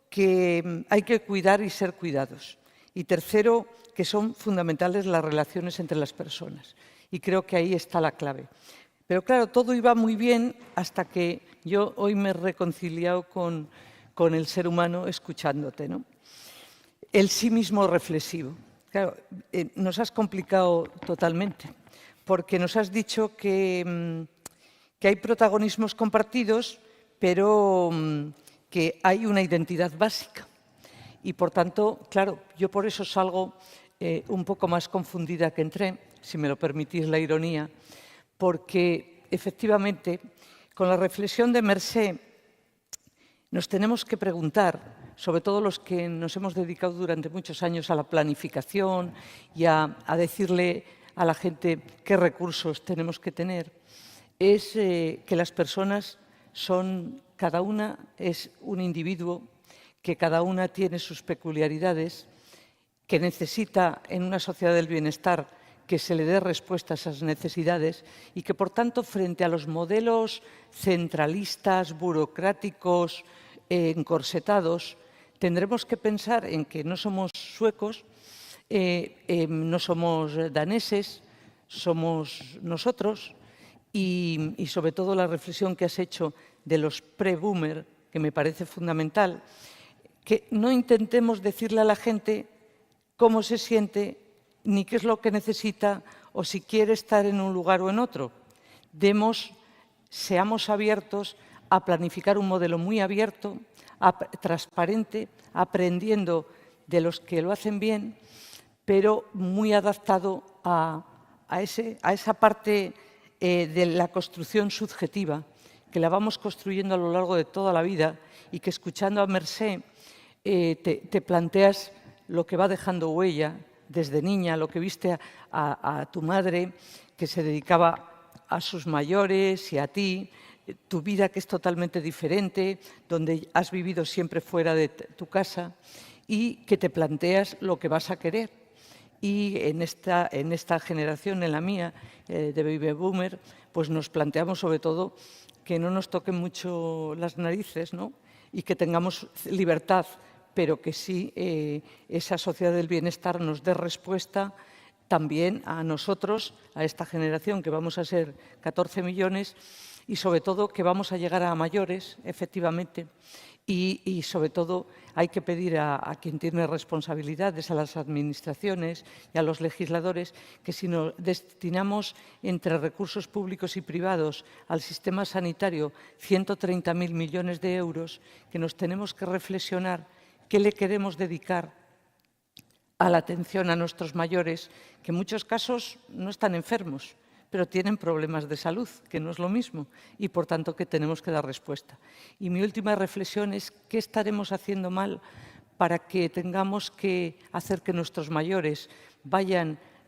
que hay que cuidar y ser cuidados. Y tercero, que son fundamentales las relaciones entre las personas. Y creo que ahí está la clave. Pero claro, todo iba muy bien hasta que yo hoy me he reconciliado con el ser humano escuchándote, ¿no? El sí mismo reflexivo. Claro, nos has complicado totalmente, porque nos has dicho que hay protagonismos compartidos, pero que hay una identidad básica. Y, por tanto, claro, yo por eso salgo un poco más confundida que entré, si me lo permitís la ironía, porque, efectivamente, con la reflexión de Mercé, nos tenemos que preguntar, sobre todo los que nos hemos dedicado durante muchos años a la planificación y a decirle a la gente qué recursos tenemos que tener, es que las personas son, cada una es un individuo, que cada una tiene sus peculiaridades, que necesita en una sociedad del bienestar que se le dé respuesta a esas necesidades y que, por tanto, frente a los modelos centralistas, burocráticos, encorsetados, tendremos que pensar en que no somos suecos, no somos daneses, somos nosotros y sobre todo la reflexión que has hecho de los pre-boomer, que me parece fundamental, que no intentemos decirle a la gente cómo se siente ni qué es lo que necesita o si quiere estar en un lugar o en otro. Seamos abiertos a planificar un modelo muy abierto, transparente, aprendiendo de los que lo hacen bien, pero muy adaptado a esa parte de la construcción subjetiva, que la vamos construyendo a lo largo de toda la vida y que, escuchando a Mercé, te planteas lo que va dejando huella desde niña, lo que viste a tu madre, que se dedicaba a sus mayores y a ti, tu vida que es totalmente diferente, donde has vivido siempre fuera de tu casa y que te planteas lo que vas a querer. Y en esta generación, en la mía, de baby boomer, pues nos planteamos sobre todo que no nos toquen mucho las narices, ¿no? Y que tengamos libertad, pero que sí esa sociedad del bienestar nos dé respuesta también a nosotros, a esta generación, que vamos a ser 14 millones, y sobre todo que vamos a llegar a mayores, efectivamente, y sobre todo hay que pedir a quien tiene responsabilidades, a las administraciones y a los legisladores, que si nos destinamos entre recursos públicos y privados al sistema sanitario 130.000 millones de euros, que nos tenemos que reflexionar qué le queremos dedicar a la atención a nuestros mayores, que en muchos casos no están enfermos, pero tienen problemas de salud, que no es lo mismo, y por tanto que tenemos que dar respuesta. Y mi última reflexión es qué estaremos haciendo mal para que tengamos que hacer que nuestros mayores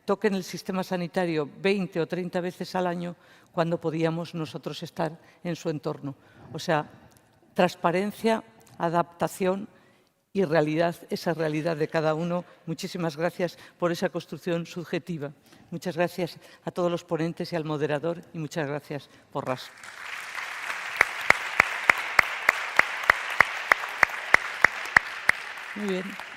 toquen el sistema sanitario 20 o 30 veces al año cuando podíamos nosotros estar en su entorno. O sea, transparencia, adaptación y realidad, esa realidad de cada uno. Muchísimas gracias por esa construcción subjetiva. Muchas gracias a todos los ponentes y al moderador y muchas gracias por RAS. Muy bien.